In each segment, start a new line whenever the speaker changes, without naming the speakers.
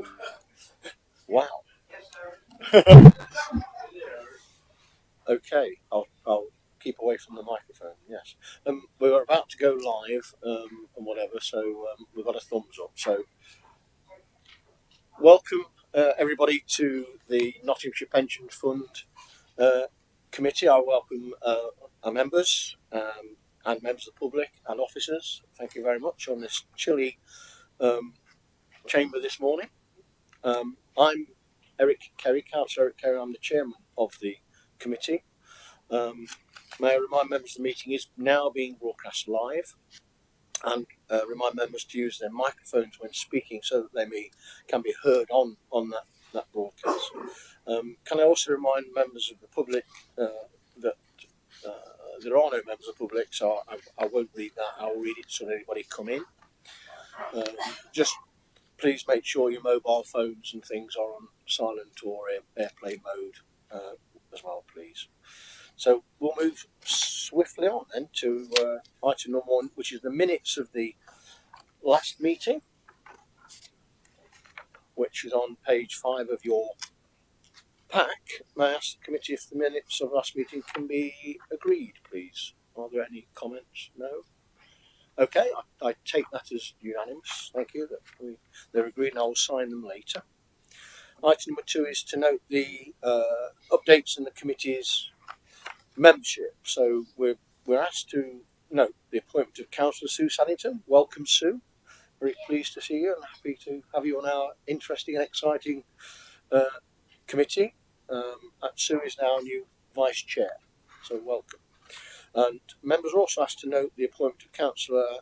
McCloud. Wow. Okay, I'll keep away from the microphone. Yes, we were about to go live and whatever, so we've got a thumbs up. So, welcome everybody to the Nottinghamshire Pension Fund Committee. I welcome our members and members of the public and officers. Thank you very much on this chilly chamber this morning. I'm Eric Kerry, Councillor Eric Kerry. I'm the chairman of the committee. May I remind members the meeting is now being broadcast live, and remind members to use their microphones when speaking so that they can be heard on that broadcast. Can I also remind members of the public that there are no members of the public, so I won't read that. I'll read it so anybody come in. Just please make sure your mobile phones and things are on silent or airplane mode as well, please. So we'll move swiftly on then to item number 1, which is the minutes of the last meeting, which is on page 5 of your pack. May I ask the committee if the minutes of last meeting can be agreed, please? Are there any comments? No? Okay, I take that as unanimous. Thank you. They're agreed, and I will sign them later. Item number 2 is to note the updates in the committee's membership. So we're asked to note the appointment of Councillor Sue Saddington. Welcome, Sue. Very pleased to see you and happy to have you on our interesting and exciting committee. Sue is now our new vice chair, so welcome. And members are also asked to note the appointment of Councillor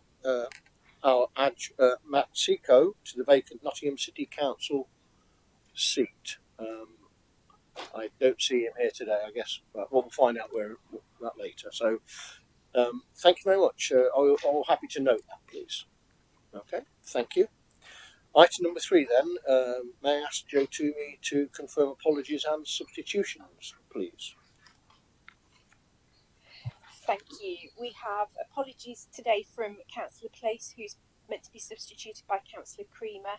Matt Seco to the vacant Nottingham City Council seat. I don't see him here today, I guess, but we'll find out that later. So thank you very much. I'm happy to note that, please. Okay, thank you. Item number 3 then, may I ask Joe Toomey to confirm apologies and substitutions, please?
Thank you. We have apologies today from Councillor Place, who's meant to be substituted by Councillor Creamer,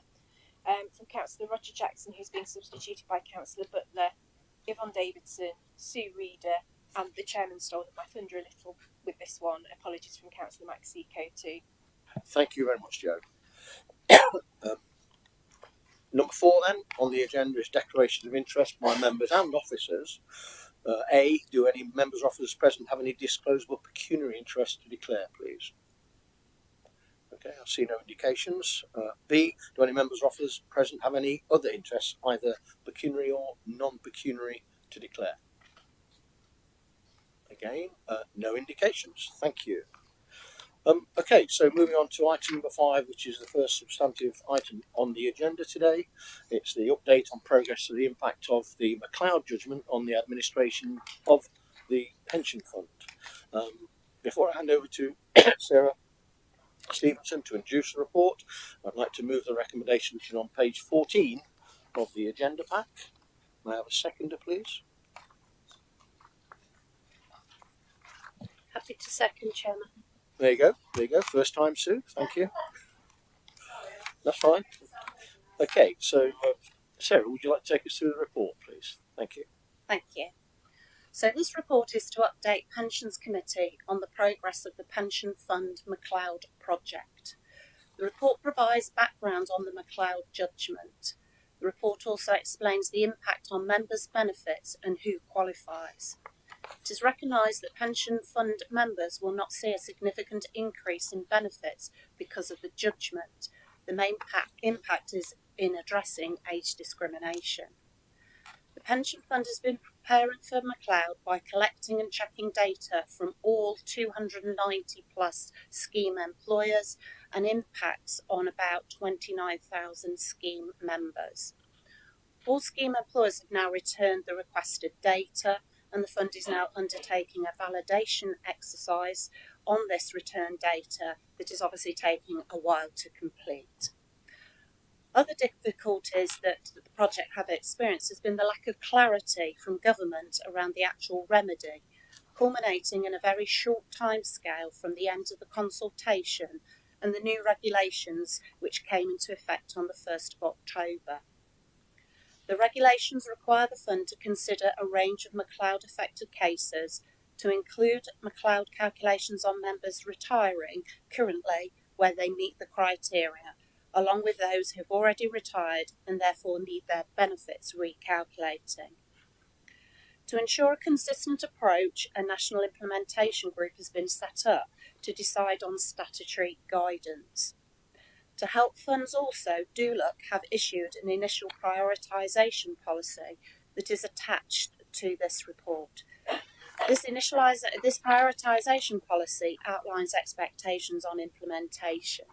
from Councillor Roger Jackson, who's being substituted by Councillor Butler, Yvonne Davidson, Sue Reader, and the chairman stole my thunder a little with this one. Apologies from Councillor Maxico too.
Thank you very much, Joe. Number 4 then on the agenda is declarations of interest by members and officers. A, do any members or officers present have any disclosable pecuniary interest to declare, please? Okay, I see no indications. B, do any members or officers present have any other interests, either pecuniary or non-pecuniary, to declare? Again, no indications. Thank you. Okay, so moving on to item number 5, which is the first substantive item on the agenda today. It's the update on progress of the impact of the McCloud Judgement on the administration of the pension fund. Before I hand over to Sarah Stevenson to introduce the report, I'd like to move the recommendation, which is on page 14 of the agenda pack. May I have a seconder, please?
Happy to second, Chairman.
There you go. First time, Sue. Thank you. That's fine. Okay, so Sarah, would you like to take us through the report, please? Thank you.
Thank you. So this report is to update Pensions Committee on the progress of the Pension Fund McCloud project. The report provides background on the McCloud Judgement. The report also explains the impact on members' benefits and who qualifies. It is recognised that pension fund members will not see a significant increase in benefits because of the judgment. The main impact is in addressing age discrimination. The pension fund has been preparing for McCloud by collecting and checking data from all 290 plus scheme employers and impacts on about 29,000 scheme members. All scheme employers have now returned the requested data, and the fund is now undertaking a validation exercise on this return data that is obviously taking a while to complete. Other difficulties that the project have experienced has been the lack of clarity from government around the actual remedy, culminating in a very short timescale from the end of the consultation and the new regulations which came into effect on the 1st of October. The regulations require the fund to consider a range of McCloud affected cases to include McCloud calculations on members retiring currently where they meet the criteria, along with those who have already retired and therefore need their benefits recalculating. To ensure a consistent approach, a national implementation group has been set up to decide on statutory guidance. To help funds also, DULUC have issued an initial prioritisation policy that is attached to this report. This prioritisation policy outlines expectations on implementation.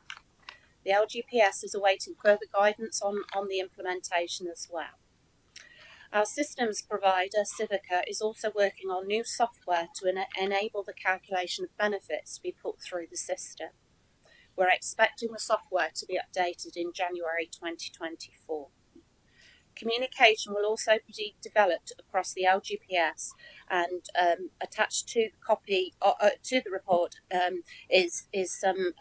The LGPS is awaiting further guidance on the implementation as well. Our systems provider, Civica, is also working on new software to enable the calculation of benefits to be put through the system. We're expecting the software to be updated in January 2024. Communication will also be developed across the LGPS, and attached to the copy to the report is some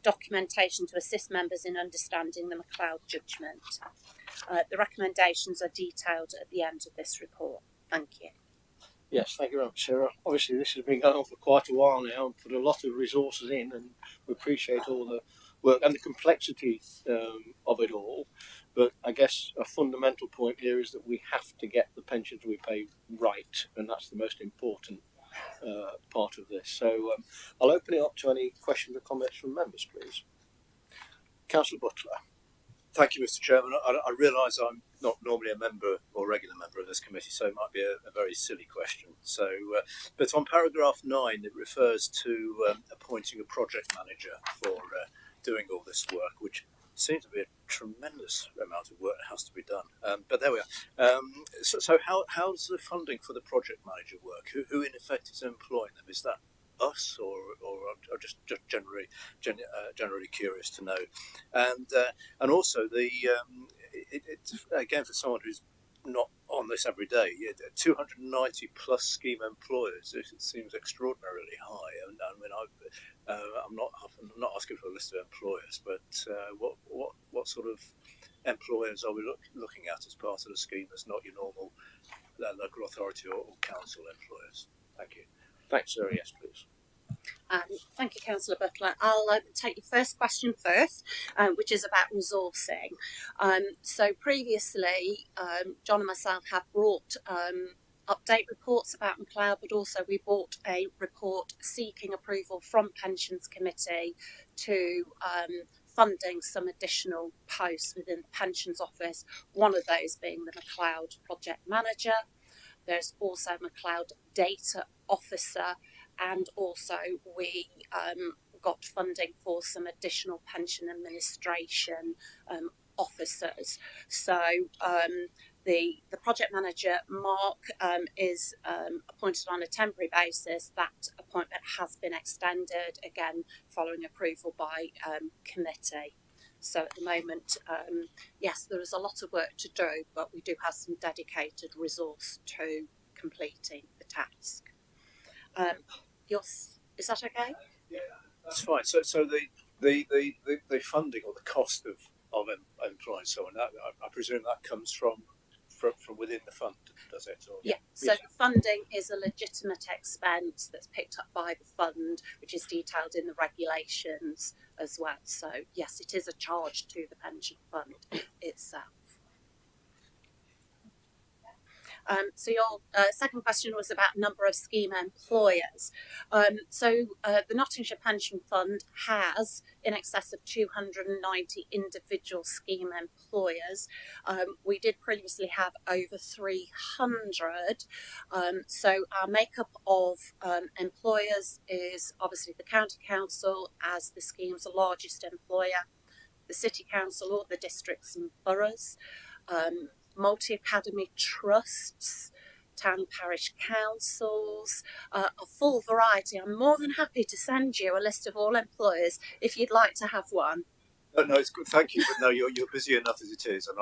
documentation to assist members in understanding the McCloud Judgement. The recommendations are detailed at the end of this report. Thank you.
Yes, thank you very much, Sarah. Obviously, this has been going on for quite a while now and put a lot of resources in, and we appreciate all the work and the complexity of it all. But I guess a fundamental point here is that we have to get the pensions we pay right, and that's the most important part of this. So I'll open it up to any questions or comments from members, please. Councillor Butler.
Thank you, Mr. Chairman. I realise I'm not normally a member or regular member of this committee, so it might be a very silly question. So, but on paragraph 9, it refers to appointing a project manager for doing all this work, which seems to be a tremendous amount of work that has to be done. But there we are. So how does the funding for the project manager work? Who in effect is employing them? Is that us, or just generally curious to know, and also it's again, for someone who's not on this every day, 290 plus scheme employers. It seems extraordinarily high. And I mean, I'm not asking for a list of employers, but what sort of employers are we looking at as part of the scheme? That's not your normal local authority or council employers. Thank you.
Thanks, Sarah. Yes, please.
Thank you, Councillor Butler. I'll take your first question first, which is about resourcing. So previously, John and myself have brought update reports about McCloud, but also we brought a report seeking approval from Pensions Committee to funding some additional posts within the Pensions Office, one of those being the McCloud Project Manager. There's also McCloud Data Officer, and also we got funding for some additional pension administration officers. So the project manager, Mark, is appointed on a temporary basis. That appointment has been extended, again following approval by committee. So at the moment, yes, there is a lot of work to do, but we do have some dedicated resource to completing the task. Is that okay?
Yeah, that's fine. So the funding or the cost of employing someone, I presume that comes from within the fund, does it? Or?
Yeah. So the funding is a legitimate expense that's picked up by the fund, which is detailed in the regulations as well. So yes, it is a charge to the pension fund itself. So your second question was about number of scheme employers. So the Nottinghamshire Pension Fund has in excess of 290 individual scheme employers. We did previously have over 300. So our makeup of employers is obviously the County Council as the scheme's largest employer, the City Council or the districts and boroughs, multi-academy trusts, town parish councils, a full variety. I'm more than happy to send you a list of all employers if you'd like to have one.
No, it's good. Thank you, but no, you're busy enough as it is, and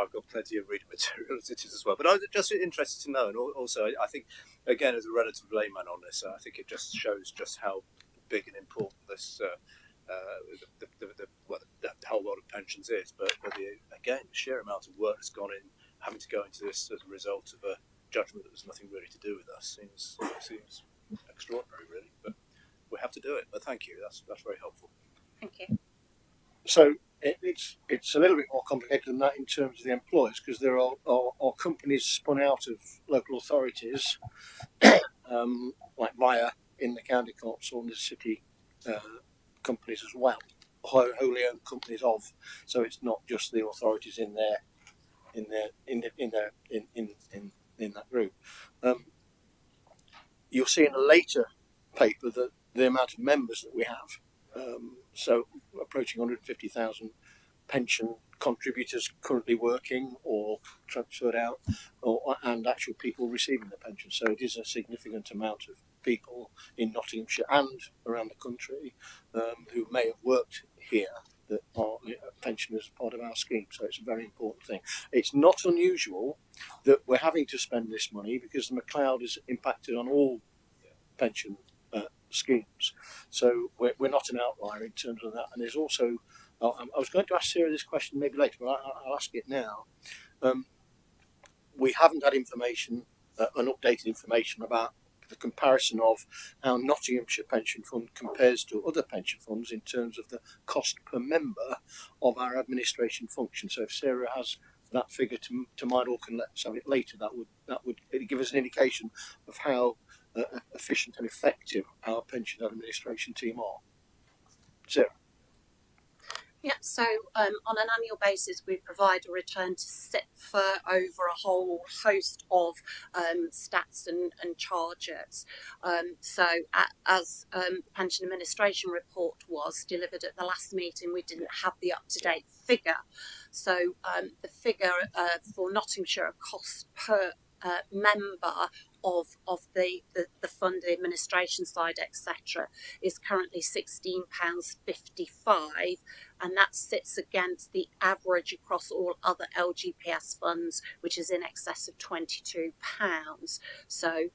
I've got plenty of reading material as it is as well. But I was just interested to know, and also I think, again, as a relative layman on this, I think it just shows just how big and important this the whole lot of pensions is, but again, the sheer amount of work that's gone in, having to go into this as a result of a judgment that was nothing really to do with us seems extraordinary, really. But we have to do it. But thank you. That's very helpful.
Thank you.
So it's a little bit more complicated than that in terms of the employers, because there are companies spun out of local authorities, like Via in the county council and the city companies as well, wholly owned companies of. So it's not just the authorities in that group. You'll see in a later paper that the amount of members that we have, so approaching 150,000 pension contributors currently working or transferred out, and actual people receiving the pension. So it is a significant amount of people in Nottinghamshire and around the country who may have worked here that are pensioners as part of our scheme. So it's a very important thing. It's not unusual that we're having to spend this money because the McCloud is impacted on all pension schemes. So we're not an outlier in terms of that. And there's also, I was going to ask Sarah this question maybe later, but I'll ask it now. We haven't had information, unupdated information about the comparison of how Nottinghamshire Pension Fund compares to other pension funds in terms of the cost per member of our administration function. So if Sarah has that figure to mind, or can let us have it later, that would give us an indication of how efficient and effective our pension administration team are. Sarah.
Yeah, so on an annual basis, we provide a return to SIPFA over a whole host of stats and charges. As the pension administration report was delivered at the last meeting, we didn't have the up-to-date figure. So the figure for Nottinghamshire cost per member of the fund, the administration side, etc., is currently £16.55, and that sits against the average across all other LGPS funds, which is in excess of £22. So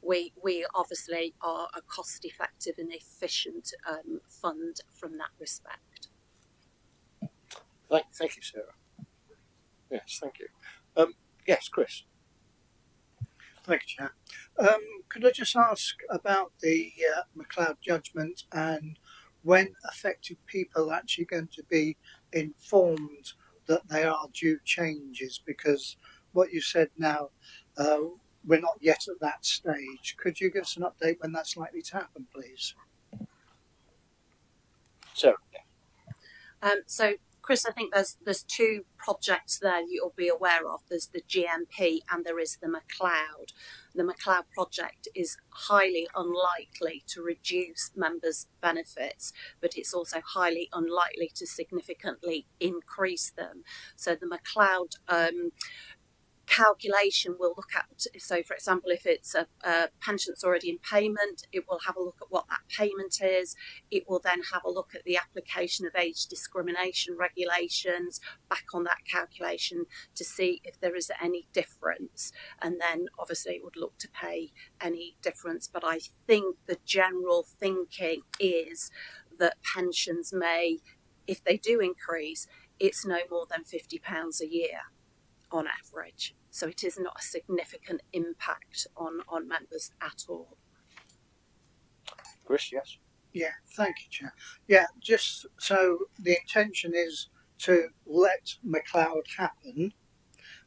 we obviously are a cost-effective and efficient fund from that respect.
Thank you, Sarah. Yes, thank you. Yes, Chris.
Thank you, Chair. Could I just ask about the McCloud Judgement and when affected people are actually going to be informed that they are due changes? Because what you said now, we're not yet at that stage. Could you give us an update when that's likely to happen, please?
Sarah.
So, Chris, I think there's two projects there you'll be aware of. There's the GMP and there is the McCloud. The McCloud project is highly unlikely to reduce members' benefits, but it's also highly unlikely to significantly increase them. So the McCloud calculation will look at, so for example, if it's a pension that's already in payment, it will have a look at what that payment is. It will then have a look at the application of age discrimination regulations back on that calculation to see if there is any difference, and then obviously it would look to pay any difference. But I think the general thinking is that pensions may, if they do increase, it's no more than £50 a year on average. So it is not a significant impact on members at all.
Chris, yes.
Yeah, thank you, Chair. Yeah, just so the intention is to let McCloud happen,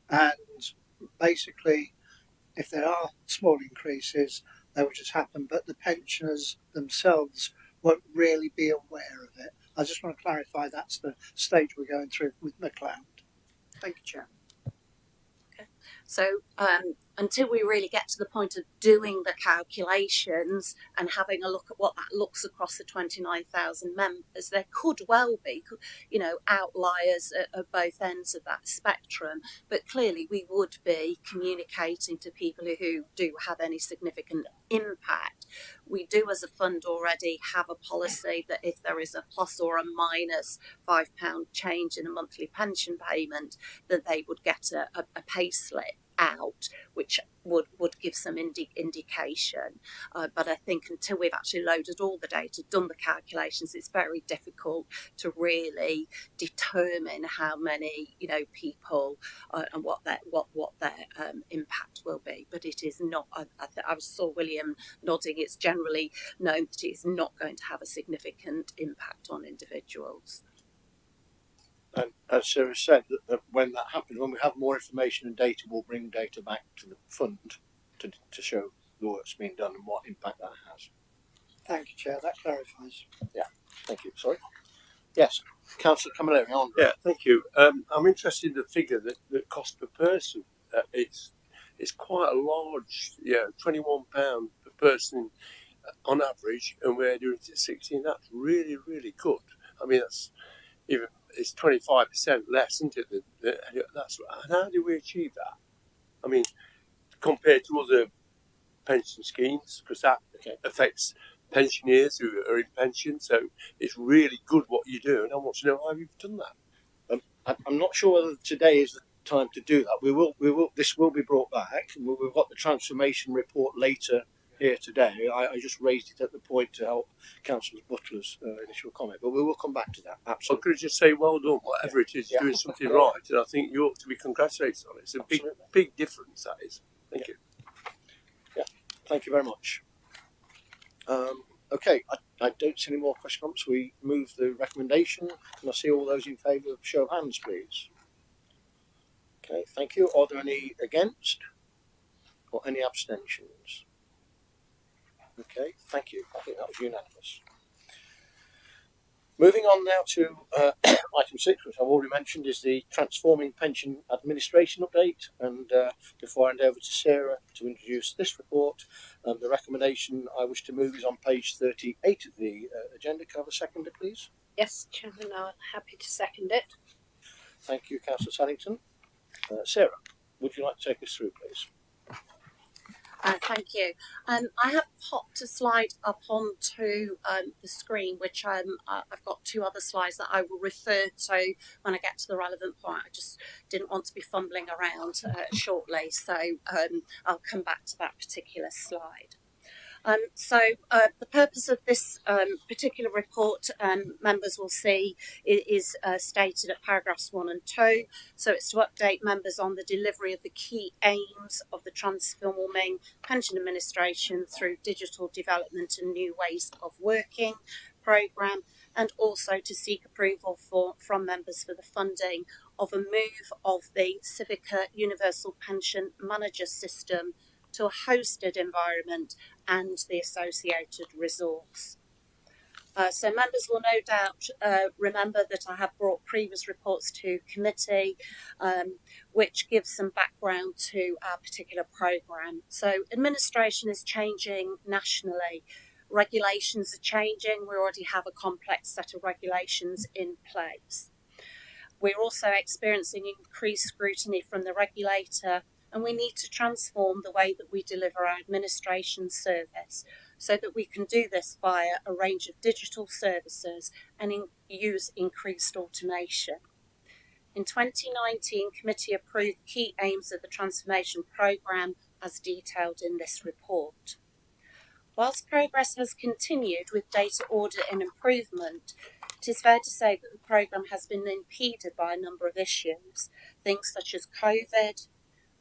and basically if there are small increases, they will just happen, but the pensioners themselves won't really be aware of it. I just want to clarify that's the stage we're going through with McCloud. Thank you, Chair.
So until we really get to the point of doing the calculations and having a look at what that looks across the 29,000 members, there could well be, outliers at both ends of that spectrum. But clearly we would be communicating to people who do have any significant impact. We do as a fund already have a policy that if there is a plus or a minus £5 change in a monthly pension payment, that they would get a pay slip out, which would give some indication. But I think until we've actually loaded all the data, done the calculations, it's very difficult to really determine how many people and what their impact will be. But it is not. I saw William nodding. It's generally known that it is not going to have a significant impact on individuals.
And as Sarah said, that when that happens, when we have more information and data, we'll bring data back to the fund to show the work's being done and what impact that has.
Thank you, Chair. That clarifies.
Yeah, thank you. Sorry. Yes, Councillor Camilleri.
Yeah, thank you. I'm interested in the figure that cost per person. It's quite a large, £21 per person on average, and we're doing it at 16. That's really, really good. I mean, it's 25% less, isn't it? And how do we achieve that? I mean, compared to other pension schemes, because that affects pensioners who are in pension. So it's really good what you do, and I want to know how you've done that.
I'm not sure whether today is the time to do that. We will. This will be brought back. We've got the transformation report later here today. I just raised it at the point to help Councillor Butler's initial comment, but we will come back to that. Absolutely.
I could just say well done, whatever it is, doing something right, and I think you ought to be congratulated on it. It's a big difference, that is. Thank you.
Yeah, thank you very much. Okay, I don't see any more questions. We move the recommendation. Can I see all those in favour of show of hands, please? Okay, thank you. Are there any against or any abstentions? Okay, thank you. I think that was unanimous. Moving on now to item 6, which I've already mentioned, is the Transforming Pension Administration update. And before I hand over to Sarah to introduce this report, the recommendation I wish to move is on page 38 of the agenda. Can I have a seconder, please?
Yes, Chairman, I'm happy to second it.
Thank you, Councillor Saddington. Sarah, would you like to take us through, please?
Thank you. I have popped a slide up onto the screen, which I've got 2 other slides that I will refer to when I get to the relevant point. I just didn't want to be fumbling around shortly, so I'll come back to that particular slide. The purpose of this particular report, members will see, is stated at paragraphs 1 and 2. So it's to update members on the delivery of the key aims of the Transforming Pension Administration through digital development and new ways of working programme, and also to seek approval from members for the funding of a move of the Civica Universal Pension Manager System to a hosted environment and the associated resource. So members will no doubt remember that I have brought previous reports to committee, which gives some background to our particular programme. So administration is changing nationally. Regulations are changing. We already have a complex set of regulations in place. We're also experiencing increased scrutiny from the regulator, and we need to transform the way that we deliver our administration service so that we can do this via a range of digital services and use increased automation. In 2019, committee approved key aims of the transformation programme as detailed in this report. Whilst progress has continued with data audit and improvement, it is fair to say that the programme has been impeded by a number of issues, things such as COVID,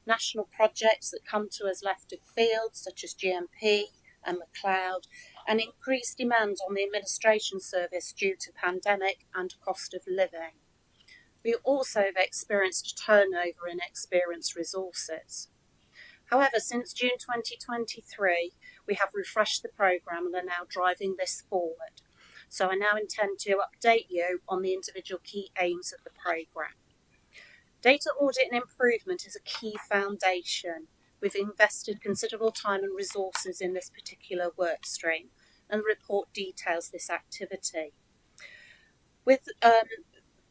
national projects that come to us left of field, such as GMP and McCloud, and increased demand on the administration service due to pandemic and cost of living. We also have experienced a turnover in experienced resources. However, since June 2023, we have refreshed the programme and are now driving this forward. So I now intend to update you on the individual key aims of the programme. Data audit and improvement is a key foundation. We've invested considerable time and resources in this particular work stream, and the report details this activity. With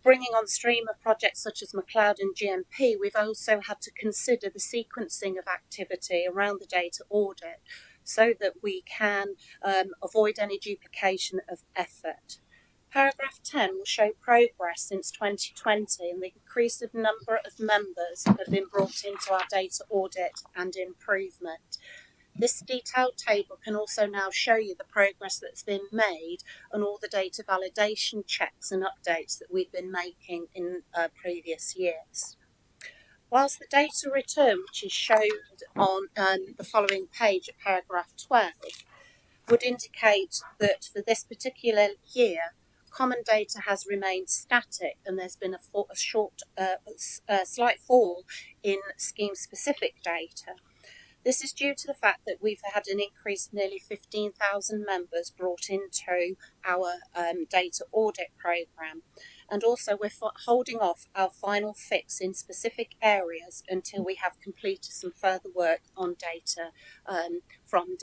bringing on stream of projects such as McCloud and GMP, we've also had to consider the sequencing of activity around the data audit so that we can avoid any duplication of effort. Paragraph 10 will show progress since 2020 and the increase of number of members that have been brought into our data audit and improvement. This detailed table can also now show you the progress that's been made and all the data validation checks and updates that we've been making in previous years. Whilst the data return, which is shown on the following page at paragraph 12, would indicate that for this particular year, common data has remained static and there's been a slight fall in scheme-specific data. This is due to the fact that we've had an increase of nearly 15,000 members brought into our data audit programme, and also we're holding off our final fix in specific areas until we have completed some further work on data from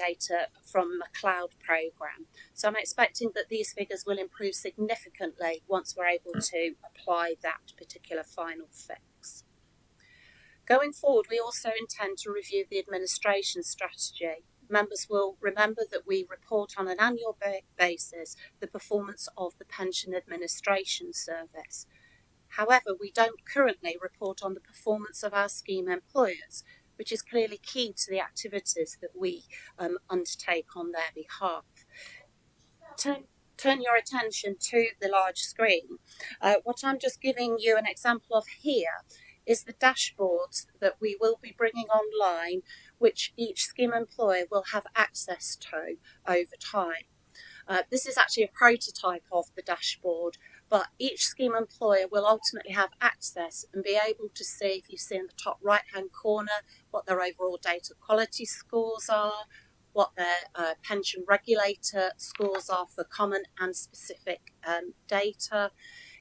McCloud programme. So I'm expecting that these figures will improve significantly once we're able to apply that particular final fix. Going forward, we also intend to review the administration strategy. Members will remember that we report on an annual basis the performance of the pension administration service. However, we don't currently report on the performance of our scheme employers, which is clearly key to the activities that we undertake on their behalf. Turn your attention to the large screen. What I'm just giving you an example of here is the dashboards that we will be bringing online, which each scheme employer will have access to over time. This is actually a prototype of the dashboard, but each scheme employer will ultimately have access and be able to see, if you see in the top right hand corner, what their overall data quality scores are, what their pension regulator scores are for common and specific data.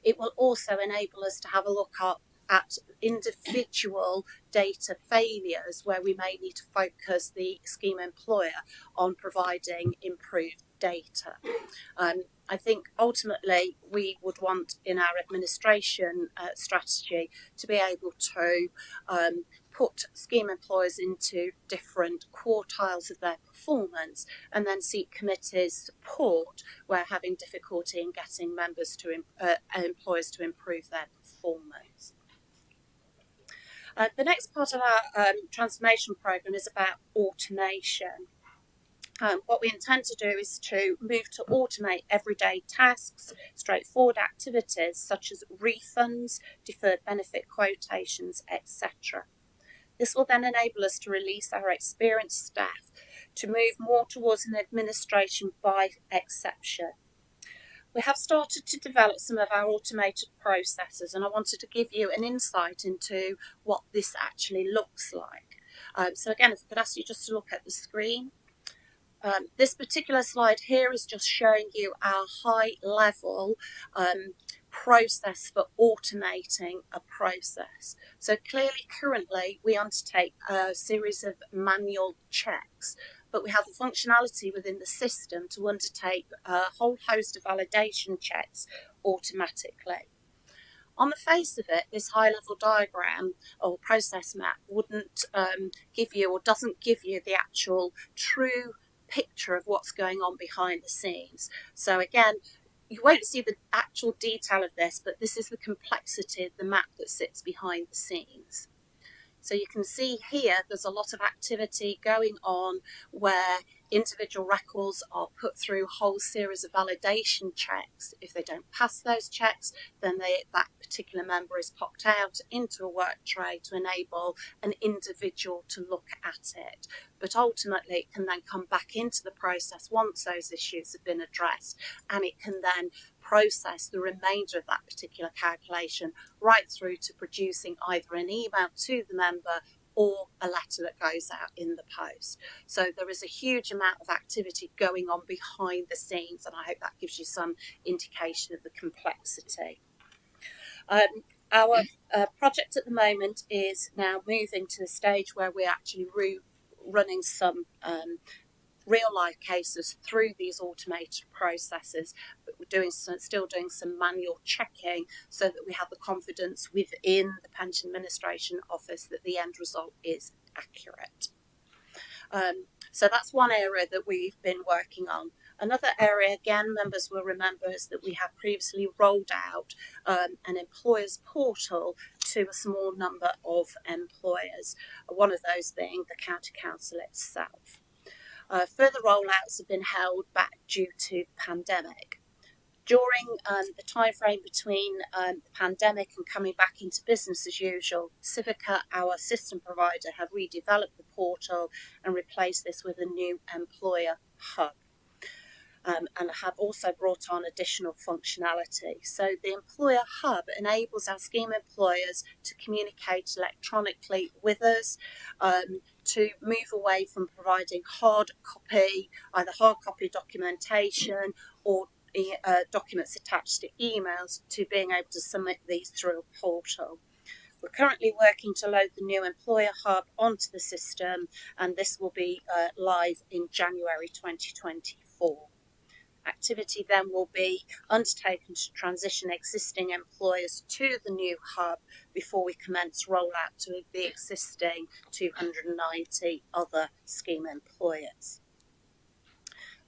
It will also enable us to have a look at individual data failures where we may need to focus the scheme employer on providing improved data. I think ultimately we would want in our administration strategy to be able to put scheme employers into different quartiles of their performance and then seek committees support where having difficulty in getting members to employers to improve their performance. The next part of our transformation programme is about automation. What we intend to do is to move to automate everyday tasks, straightforward activities such as refunds, deferred benefit quotations, etc. This will then enable us to release our experienced staff to move more towards an administration by exception. We have started to develop some of our automated processes, and I wanted to give you an insight into what this actually looks like. So again, if I could ask you just to look at the screen. This particular slide here is just showing you our high level process for automating a process. So clearly currently we undertake a series of manual checks, but we have the functionality within the system to undertake a whole host of validation checks automatically. On the face of it, this high-level diagram or process map wouldn't give you, or doesn't give you, the actual true picture of what's going on behind the scenes. So again, you won't see the actual detail of this, but this is the complexity of the map that sits behind the scenes. So you can see here there's a lot of activity going on where individual records are put through a whole series of validation checks. If they don't pass those checks, then that particular member is popped out into a work tray to enable an individual to look at it. But ultimately it can then come back into the process once those issues have been addressed, and it can then process the remainder of that particular calculation right through to producing either an email to the member or a letter that goes out in the post. So there is a huge amount of activity going on behind the scenes, and I hope that gives you some indication of the complexity. Our project at the moment is now moving to the stage where we're actually running some real life cases through these automated processes, but we're still doing some manual checking so that we have the confidence within the Pension Administration Office that the end result is accurate. So that's one area that we've been working on. Another area, again, members will remember, is that we have previously rolled out an employers portal to a small number of employers, one of those being the County Council itself. Further rollouts have been held back due to the pandemic. During the time frame between the pandemic and coming back into business as usual, Civica, our system provider, have redeveloped the portal and replaced this with a new employer hub. And have also brought on additional functionality. So the employer hub enables our scheme employers to communicate electronically with us, to move away from providing hard copy, either hard copy documentation or documents attached to emails, to being able to submit these through a portal. We're currently working to load the new employer hub onto the system, and this will be live in January 2024. Activity then will be undertaken to transition existing employers to the new hub before we commence rollout to the existing 290 other scheme employers.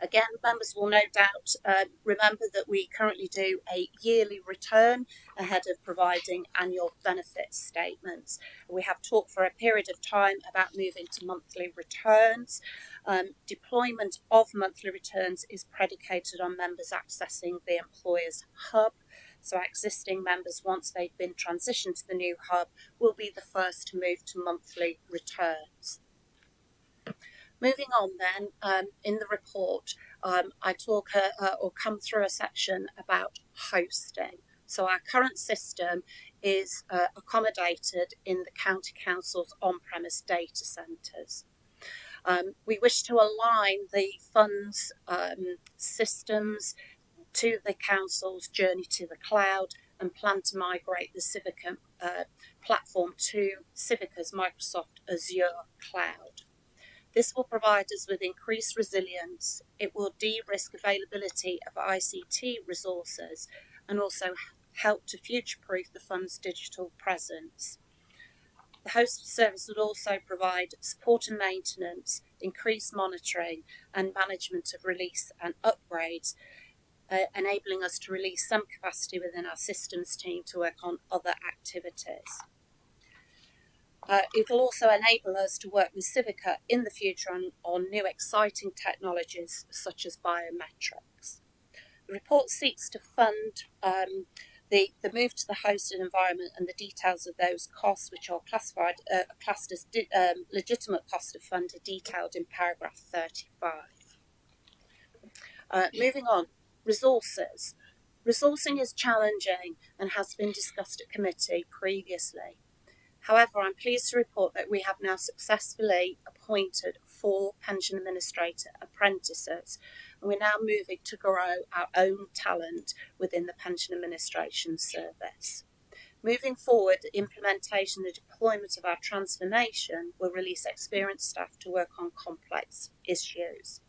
Again, members will no doubt remember that we currently do a yearly return ahead of providing annual benefit statements. We have talked for a period of time about moving to monthly returns. Deployment of monthly returns is predicated on members accessing the employer's hub. So existing members, once they've been transitioned to the new hub, will be the first to move to monthly returns. Moving on then, in the report, I talk or come through a section about hosting. So our current system is accommodated in the County Council's on-premise data centres. We wish to align the funds systems to the Council's journey to the cloud and plan to migrate the Civica platform to Civica's Microsoft Azure cloud. This will provide us with increased resilience. It will de-risk availability of ICT resources and also help to future-proof the fund's digital presence. The hosted service will also provide support and maintenance, increased monitoring and management of release and upgrades, enabling us to release some capacity within our systems team to work on other activities. It will also enable us to work with Civica in the future on new exciting technologies such as biometrics. The report seeks to fund the move to the hosted environment, and the details of those costs, which are classed as legitimate cost of fund, are detailed in paragraph 35. Moving on, resources. Resourcing is challenging and has been discussed at committee previously. However, I'm pleased to report that we have now successfully appointed 4 pension administrator apprentices, and we're now moving to grow our own talent within the pension administration service. Moving forward, the implementation and deployment of our transformation will release experienced staff to work on complex issues.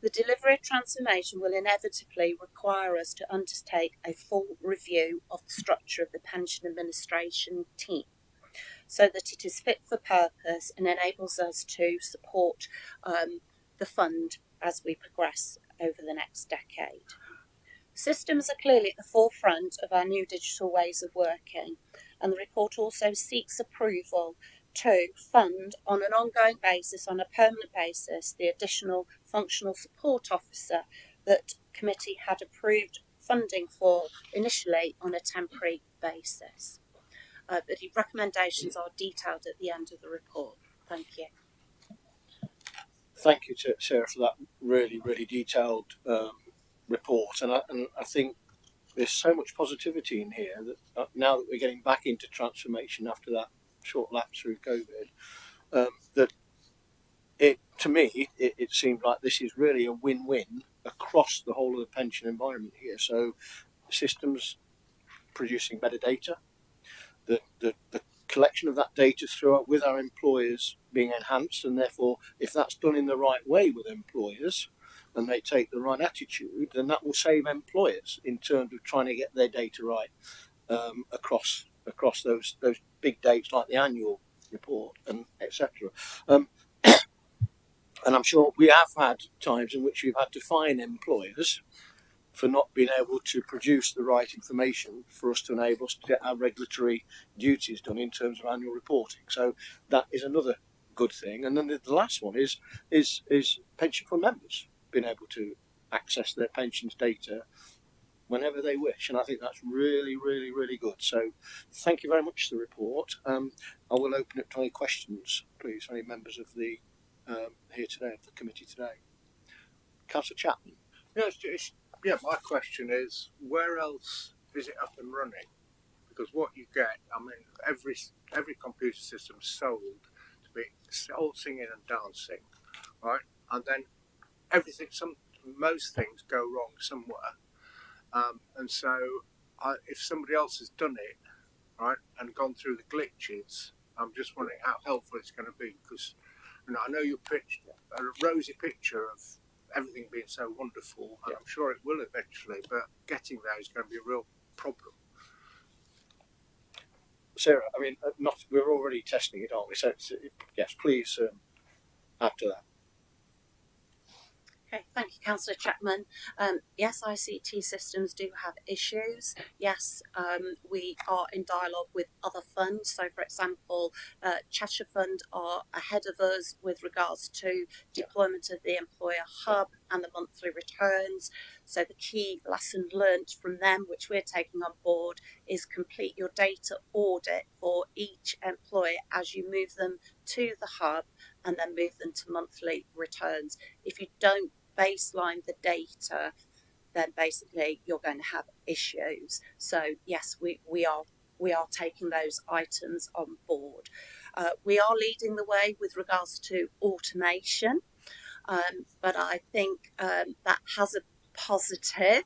The delivery of transformation will inevitably require us to undertake a full review of the structure of the pension administration team, so that it is fit for purpose and enables us to support the fund as we progress over the next decade. Systems are clearly at the forefront of our new digital ways of working, and the report also seeks approval to fund on an ongoing basis, on a permanent basis, the additional functional support officer that committee had approved funding for initially on a temporary basis. The recommendations are detailed at the end of the report. Thank you.
Thank you, Sarah, for that really, really detailed report. And I think there's so much positivity in here that now that we're getting back into transformation after that short lapse through COVID, that to me it seems like this is really a win-win across the whole of the pension environment here. So systems producing better data, the collection of that data throughout with our employers being enhanced, and therefore if that's done in the right way with employers and they take the right attitude, then that will save employers in terms of trying to get their data right across those big dates like the annual report and etc. And I'm sure we have had times in which we've had to fine employers for not being able to produce the right information for us to enable us to get our regulatory duties done in terms of annual reporting. So that is another good thing. And then the last one is pension fund members being able to access their pensions data whenever they wish, and I think that's really, really, really good. So thank you very much for the report. I will open it to any questions, please, for any members of the here today, of the committee today. Councillor Chapman.
Yeah, my question is, where else is it up and running? Because what you get, I mean, every computer system is sold to be all singing and dancing, right? And then most things go wrong somewhere, and so if somebody else has done it, right, and gone through the glitches, I'm just wondering how helpful it's going to be, because I know you pitched a rosy picture of everything being so wonderful, and I'm sure it will eventually, but getting there is going to be a real problem.
Sarah, I mean, we're already testing it, aren't we? So yes, please add to that.
Okay, thank you, Councillor Chapman. Yes, ICT systems do have issues. Yes, we are in dialogue with other funds. So, for example, Cheshire Fund are ahead of us with regards to deployment of the employer hub and the monthly returns. So the key lesson learnt from them, which we're taking on board, is complete your data audit for each employer as you move them to the hub and then move them to monthly returns. If you don't baseline the data, then basically you're going to have issues. So yes, we are taking those items on board. We are leading the way with regards to automation, but I think that has a positive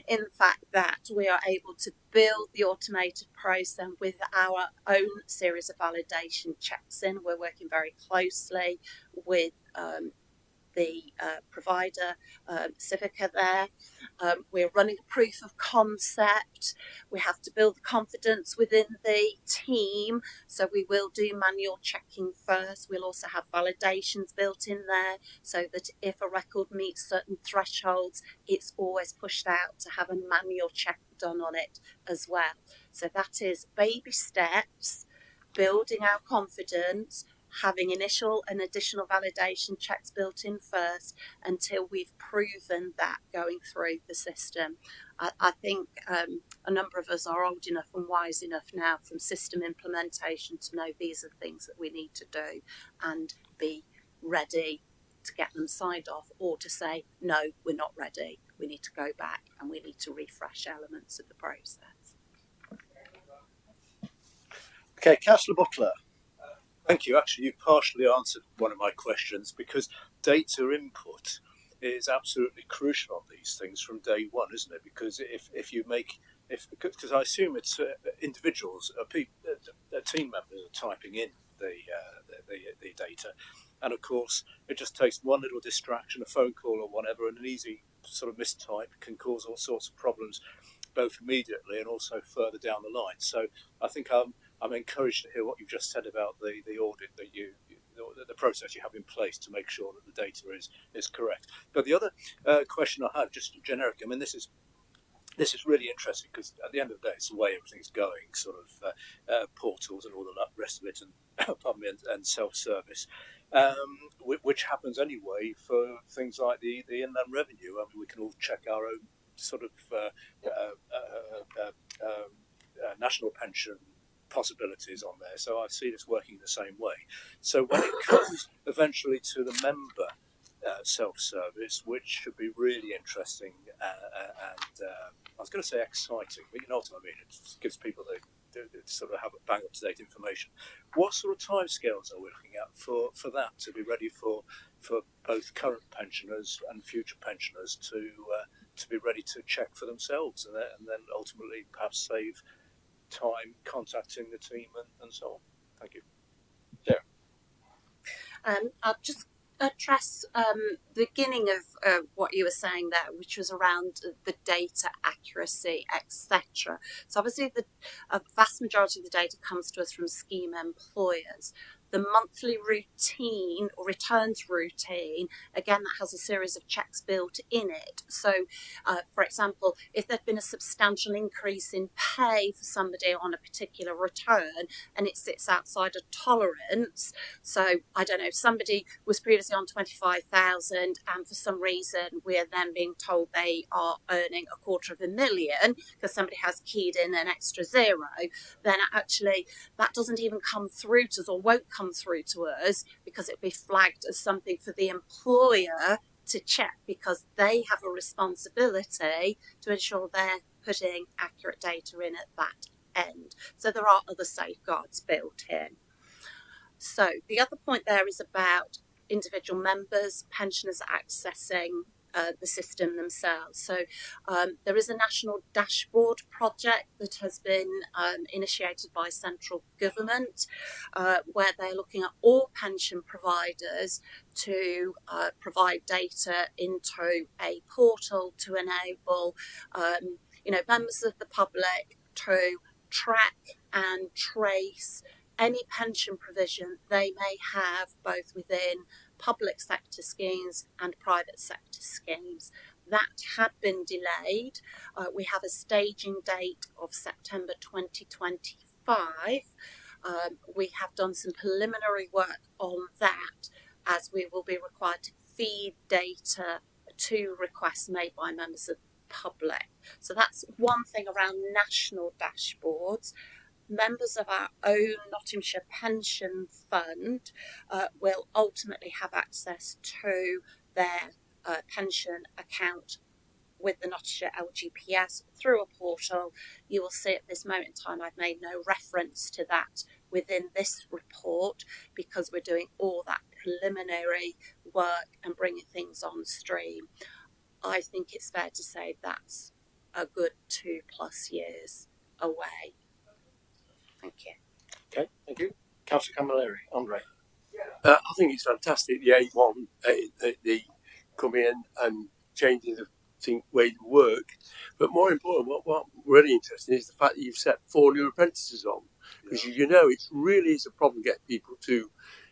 in the fact that we are able to build the automated process with our own series of validation checks in. We're working very closely with the provider, Civica there. We're running a proof of concept. We have to build the confidence within the team, so we will do manual checking first. We'll also have validations built in there so that if a record meets certain thresholds, it's always pushed out to have a manual check done on it as well. So that is baby steps, building our confidence, having initial and additional validation checks built in first until we've proven that going through the system. I think a number of us are old enough and wise enough now from system implementation to know these are things that we need to do and be ready to get them signed off, or to say, no, we're not ready. We need to go back and we need to refresh elements of the process.
Okay, Councillor Butler.
Thank you. Actually, you've partially answered one of my questions, because data input is absolutely crucial on these things from day one, isn't it? Because because I assume it's individuals, team members are typing in the data, and of course it just takes one little distraction, a phone call or whatever, and an easy sort of mistype can cause all sorts of problems, both immediately and also further down the line. So I think I'm encouraged to hear what you've just said about the audit that the process you have in place to make sure that the data is correct. But the other question I had, just generic, I mean, this is really interesting, because at the end of the day, it's the way everything's going, sort of portals and all the rest of it, and pardon me, and self-service, which happens anyway for things like the inland revenue. I mean, we can all check our own sort of national pension possibilities on there. So I see this working the same way. So when it comes eventually to the member self-service, which should be really interesting and I was going to say exciting, but you know what I mean, it gives people the sort of have bang up-to-date information. What sort of timescales are we looking at for that to be ready for both current pensioners and future pensioners to be ready to check for themselves, and then ultimately perhaps save time contacting the team and so on? Thank you.
Sarah.
I'll just address the beginning of what you were saying there, which was around the data accuracy, etc. So obviously a vast majority of the data comes to us from scheme employers. The monthly routine or returns routine, again, that has a series of checks built in it. So, for example, if there'd been a substantial increase in pay for somebody on a particular return and it sits outside a tolerance, so I don't know, somebody was previously on 25,000 and for some reason we're then being told they are earning $250,000 because somebody has keyed in an extra zero, then actually that doesn't even come through to us or won't come through to us because it'll be flagged as something for the employer to check, because they have a responsibility to ensure they're putting accurate data in at that end. So there are other safeguards built in. So the other point there is about individual members, pensioners accessing the system themselves. So there is a national dashboard project that has been initiated by central government where they're looking at all pension providers to provide data into a portal to enable members of the public to track and trace any pension provision they may have both within public sector schemes and private sector schemes. That had been delayed. We have a staging date of September 2025. We have done some preliminary work on that, as we will be required to feed data to requests made by members of the public. So that's one thing around national dashboards. Members of our own Nottinghamshire Pension Fund will ultimately have access to their pension account with the Nottinghamshire LGPS through a portal. You will see at this moment in time I've made no reference to that within this report because we're doing all that preliminary work and bringing things on stream. I think it's fair to say that's a good 2+ years away. Thank you.
Okay, thank you. Councillor Camilleri, Andre.
I think it's fantastic, the A1, the coming in and changing the way to work. But more important, what really interesting is the fact that you've set 4 new apprentices on. Because it really is a problem getting people to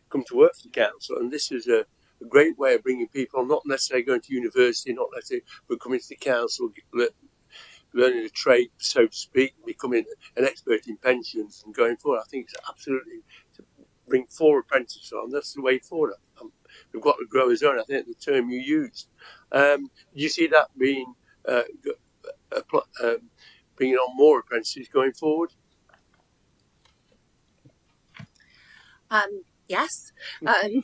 come to work for the council. And this is a great way of bringing people on, not necessarily going to university, but coming to the council, learning a trade, so to speak, becoming an expert in pensions and going forward. I think it's absolutely to bring 4 apprentices on. That's the way forward. We've got to grow as own. I think the term you used. Do you see that being bringing on more apprentices going forward?
Yes, and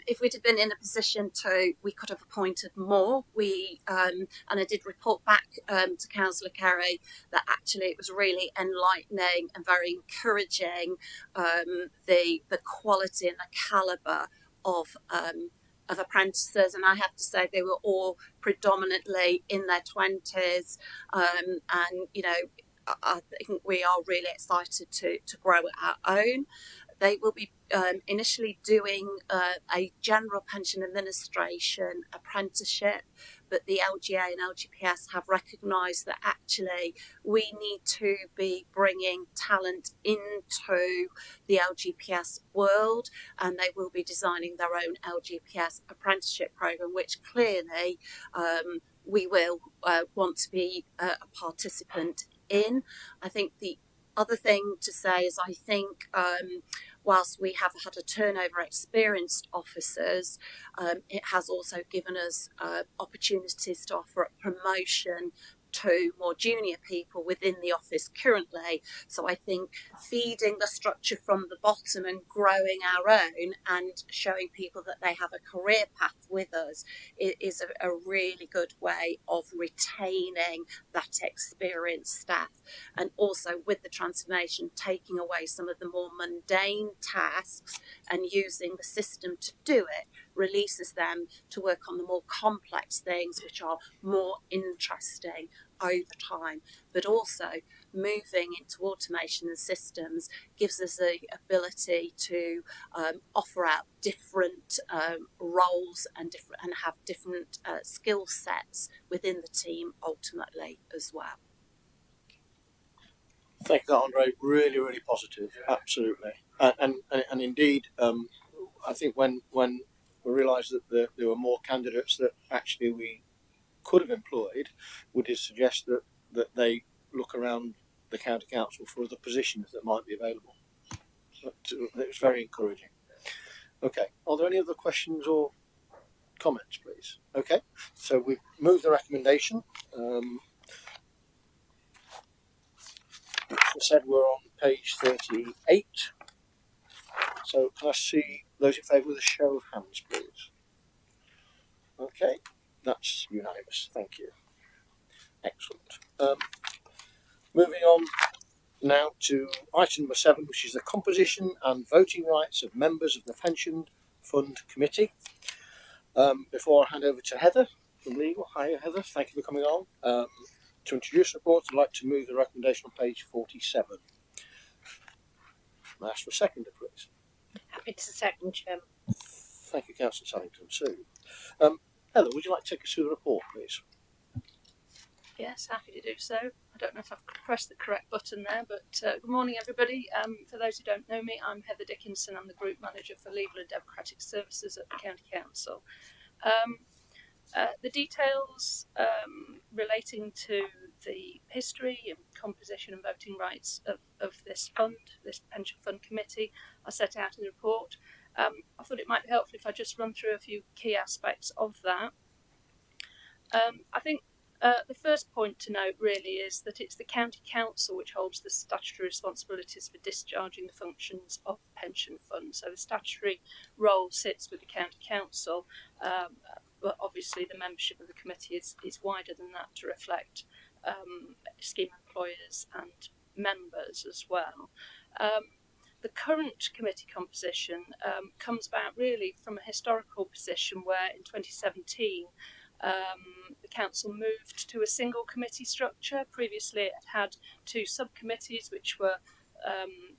if we'd have been in a position to, we could have appointed more. And I did report back to Councillor Carey that actually it was really enlightening and very encouraging, the quality and the calibre of apprentices, and I have to say they were all predominantly in their 20s, and I think we are really excited to grow our own. They will be initially doing a general pension administration apprenticeship, but the LGA and LGPS have recognised that actually we need to be bringing talent into the LGPS world, and they will be designing their own LGPS apprenticeship programme, which clearly we will want to be a participant in. I think the other thing to say is I think whilst we have had a turnover experienced officers, it has also given us opportunities to offer a promotion to more junior people within the office currently. So I think feeding the structure from the bottom and growing our own and showing people that they have a career path with us is a really good way of retaining that experienced staff. And also with the transformation, taking away some of the more mundane tasks and using the system to do it releases them to work on the more complex things which are more interesting over time. But also moving into automation and systems gives us the ability to offer out different roles and have different skill sets within the team ultimately as well.
Thank you, Andre. Really, really positive. Absolutely. And indeed, I think when we realised that there were more candidates that actually we could have employed, we did suggest that they look around the county council for other positions that might be available. But it was very encouraging. Okay, are there any other questions or comments, please? Okay, so we've moved the recommendation. As I said, we're on page 38. So can I see those in favour with a show of hands, please? Okay, that's unanimous. Thank you. Excellent. Moving on now to item number 7, which is the composition and voting rights of members of the Pension Fund Committee. Before I hand over to Heather from Legal. Hi, Heather. Thank you for coming on. To introduce the report, I'd like to move the recommendation on page 47. May I ask for a seconder, please?
Happy to second, Chairman.
Thank you, Councillor Sallington. Sue. Heather, would you like to take us through the report, please?
Yes, happy to do so. I don't know if I've pressed the correct button there, but good morning, everybody. For those who don't know me, I'm Heather Dickinson. I'm the Group Manager for Legal and Democratic Services at the County Council. The details relating to the history and composition and voting rights of this fund, this pension fund committee, are set out in the report. I thought it might be helpful if I just run through a few key aspects of that. I think the first point to note really is that it's the County Council which holds the statutory responsibilities for discharging the functions of the pension fund. So the statutory role sits with the County Council, but obviously the membership of the committee is wider than that to reflect scheme employers and members as well. The current committee composition comes about really from a historical position where in 2017 the council moved to a single committee structure. Previously it had 2 subcommittees which were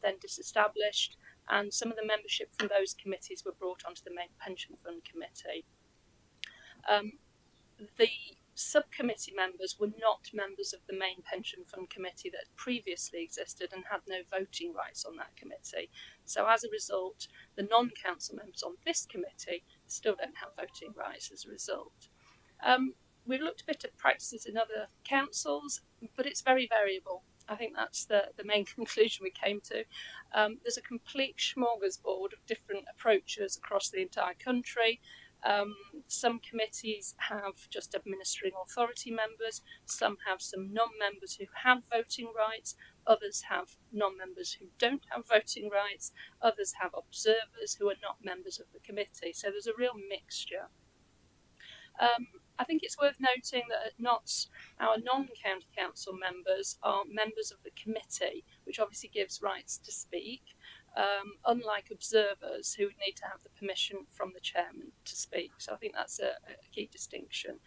then disestablished, and some of the membership from those committees were brought onto the main pension fund committee. The subcommittee members were not members of the main pension fund committee that previously existed and had no voting rights on that committee. So as a result, the non-council members on this committee still don't have voting rights as a result. We've looked a bit at practices in other councils, but it's very variable. I think that's the main conclusion we came to. There's a complete smorgasbord of different approaches across the entire country. Some committees have just administering authority members, some have some non-members who have voting rights, others have non-members who don't have voting rights, others have observers who are not members of the committee. So there's a real mixture. I think it's worth noting that at Notts, our non-county council members are members of the committee, which obviously gives rights to speak, unlike observers who would need to have the permission from the chairman to speak. So I think that's a key distinction.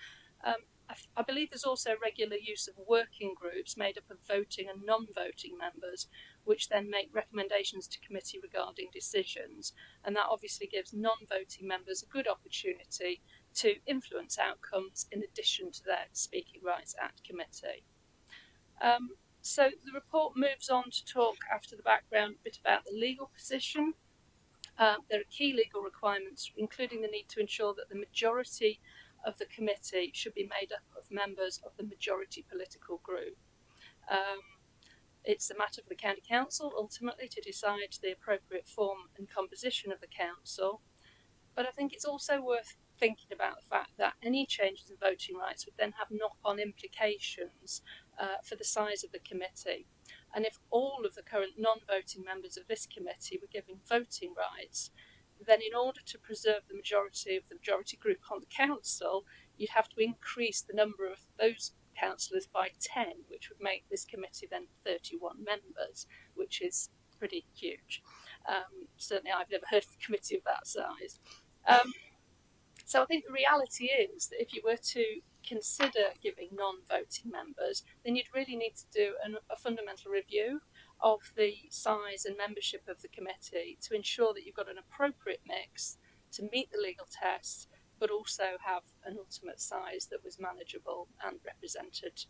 I believe there's also regular use of working groups made up of voting and non-voting members, which then make recommendations to committee regarding decisions. And that obviously gives non-voting members a good opportunity to influence outcomes in addition to their speaking rights at committee. So the report moves on to talk, after the background, a bit about the legal position. There are key legal requirements, including the need to ensure that the majority of the committee should be made up of members of the majority political group. It's a matter for the County Council ultimately to decide the appropriate form and composition of the council, but I think it's also worth thinking about the fact that any changes in voting rights would then have knock-on implications for the size of the committee. And if all of the current non-voting members of this committee were given voting rights, then in order to preserve the majority of the majority group on the council, you'd have to increase the number of those councillors by 10, which would make this committee then 31 members, which is pretty huge. Certainly I've never heard of a committee of that size. So I think the reality is that if you were to consider giving non-voting members, then you'd really need to do a fundamental review of the size and membership of the committee to ensure that you've got an appropriate mix to meet the legal tests, but also have an ultimate size that was manageable and represented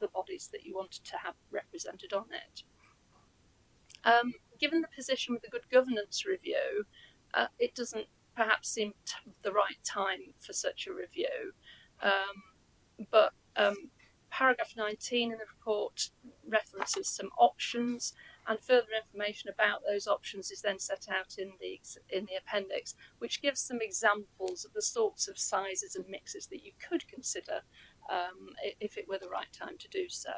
the bodies that you wanted to have represented on it. given the position with the good governance review, it doesn't perhaps seem the right time for such a review. But paragraph 19 in the report references some options, and further information about those options is then set out in the appendix, which gives some examples of the sorts of sizes and mixes that you could consider if it were the right time to do so.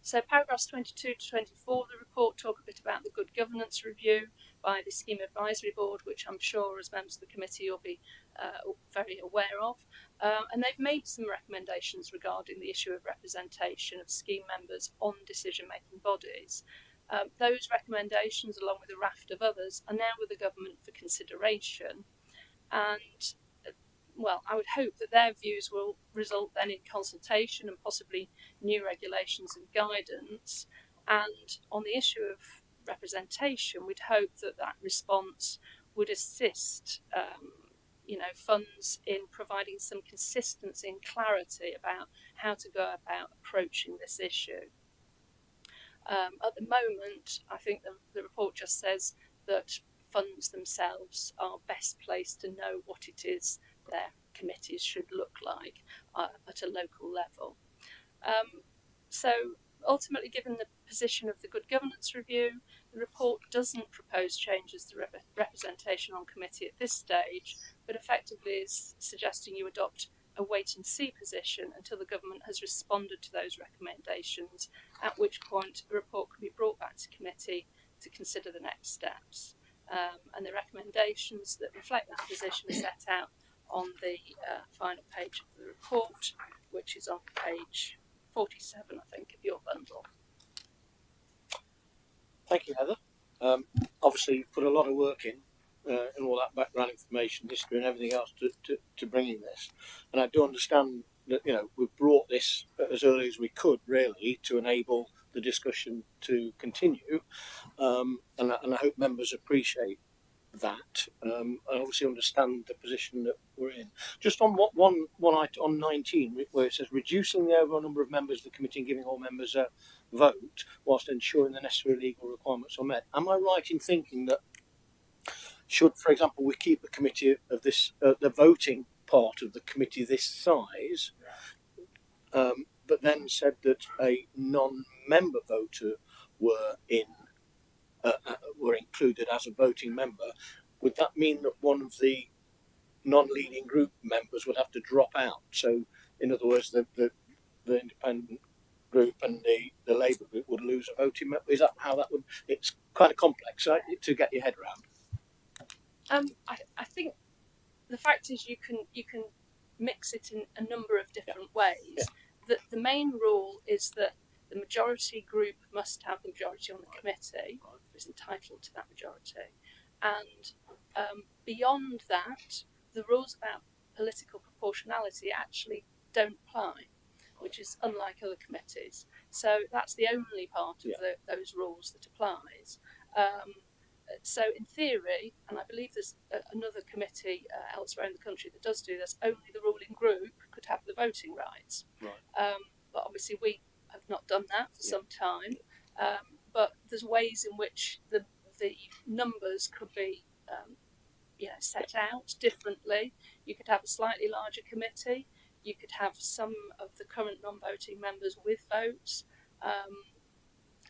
So paragraphs 22 to 24 of the report talk a bit about the good governance review by the Scheme Advisory Board, which I'm sure as members of the committee you'll be very aware of. And they've made some recommendations regarding the issue of representation of scheme members on decision-making bodies. Those recommendations, along with a raft of others, are now with the government for consideration. And well, I would hope that their views will result then in consultation and possibly new regulations and guidance. And on the issue of representation, we'd hope that that response would assist funds in providing some consistency and clarity about how to go about approaching this issue. At the moment, I think the report just says that funds themselves are best placed to know what it is their committees should look like at a local level. So ultimately, given the position of the Good Governance Review, the report doesn't propose changes to representation on committee at this stage, but effectively is suggesting you adopt a wait-and-see position until the government has responded to those recommendations, at which point a report can be brought back to committee to consider the next steps. And the recommendations that reflect that position are set out on the final page of the report, which is on page 47, I think, of your bundle.
Thank you, Heather. Obviously, you've put a lot of work in and all that background information, history, and everything else to bringing this. And I do understand that we've brought this as early as we could, really, to enable the discussion to continue. And I hope members appreciate that. I obviously understand the position that we're in. Just on one item on 19, where it says reducing the overall number of members of the committee and giving all members a vote whilst ensuring the necessary legal requirements are met. Am I right in thinking that should, for example, we keep the committee of this, the voting part of the committee this size, but then said that a non-member voter were included as a voting member, would that mean that one of the non-leading group members would have to drop out? So, in other words, the independent group and the Labour group would lose a voting member? Is that how that would? It's kind of complex, right, to get your head around.
I think the fact is you can mix it in a number of different ways. Yeah. The main rule is that the majority group must have the majority on the committee, is entitled to that majority. And beyond that, the rules about political proportionality actually don't apply, which is unlike other committees. So that's the only part of those rules that applies. So in theory, and I believe there's another committee elsewhere in the country that does do this, only the ruling group could have the voting rights. Right. But obviously we have not done that for some time. But there's ways in which the numbers could be set out differently. You could have a slightly larger committee. You could have some of the current non-voting members with votes.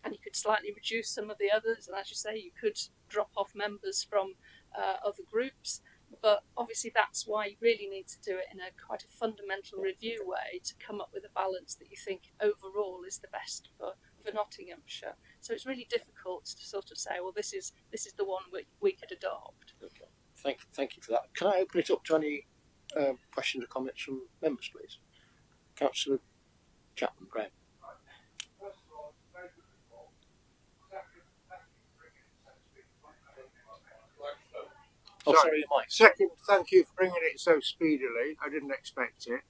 And you could slightly reduce some of the others. And as you say, you could drop off members from other groups. But obviously that's why you really need to do it in a quite a fundamental review way to come up with a balance that you think overall is the best for Nottinghamshire. So it's really difficult to sort of say, well, this is the one we could adopt.
Okay. Thank you for that. Can I open it up to any questions or comments from members, please? Councillor Chapman, Graham. Oh, sorry, Mike.
Second, thank you for bringing it so speedily. I didn't expect it.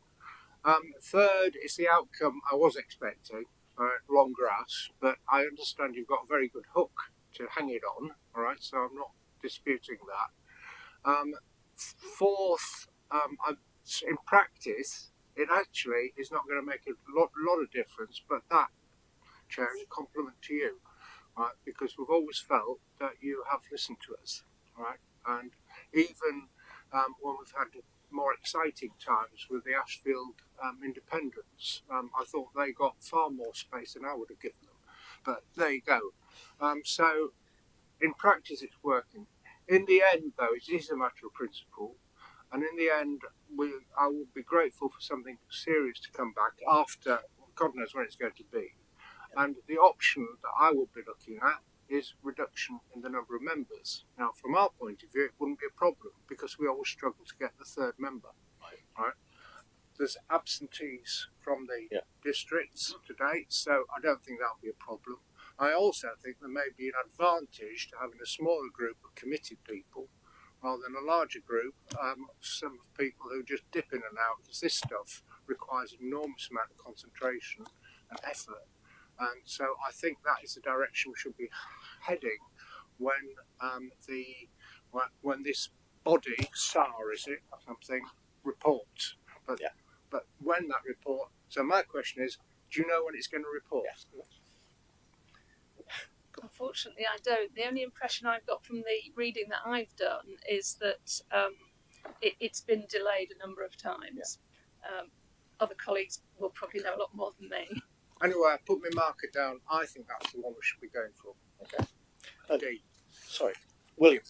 Third, it's the outcome I was expecting. Long grass, but I understand you've got a very good hook to hang it on. All right, so I'm not disputing that. Fourth, in practice, it actually is not going to make a lot of difference. But that, Chair, is a compliment to you, right? Because we've always felt that you have listened to us, right? And even when we've had more exciting times with the Ashfield independents, I thought they got far more space than I would have given them. But there you go. So in practice, it's working. In the end, though, it is a matter of principle. And in the end, I will be grateful for something serious to come back after, God knows when it's going to be. And the option that I will be looking at is reduction in the number of members. Now, from our point of view, it wouldn't be a problem because we always struggle to get the third member. Right? There's absentees from the districts to date, so I don't think that'll be a problem. I also think there may be an advantage to having a smaller group of committed people rather than a larger group, some people who just dip in and out, because this stuff requires an enormous amount of concentration and effort. And so I think that is the direction we should be heading when when this body, SAR is it, or something, reports. But when that report, so my question is, do you know when it's going to report?
Unfortunately, I don't. The only impression I've got from the reading that I've done is that it's been delayed a number of times. Other colleagues will probably know a lot more than me.
Anyway, I put my marker down. I think that's the one we should be going for.
Okay. Sorry, William.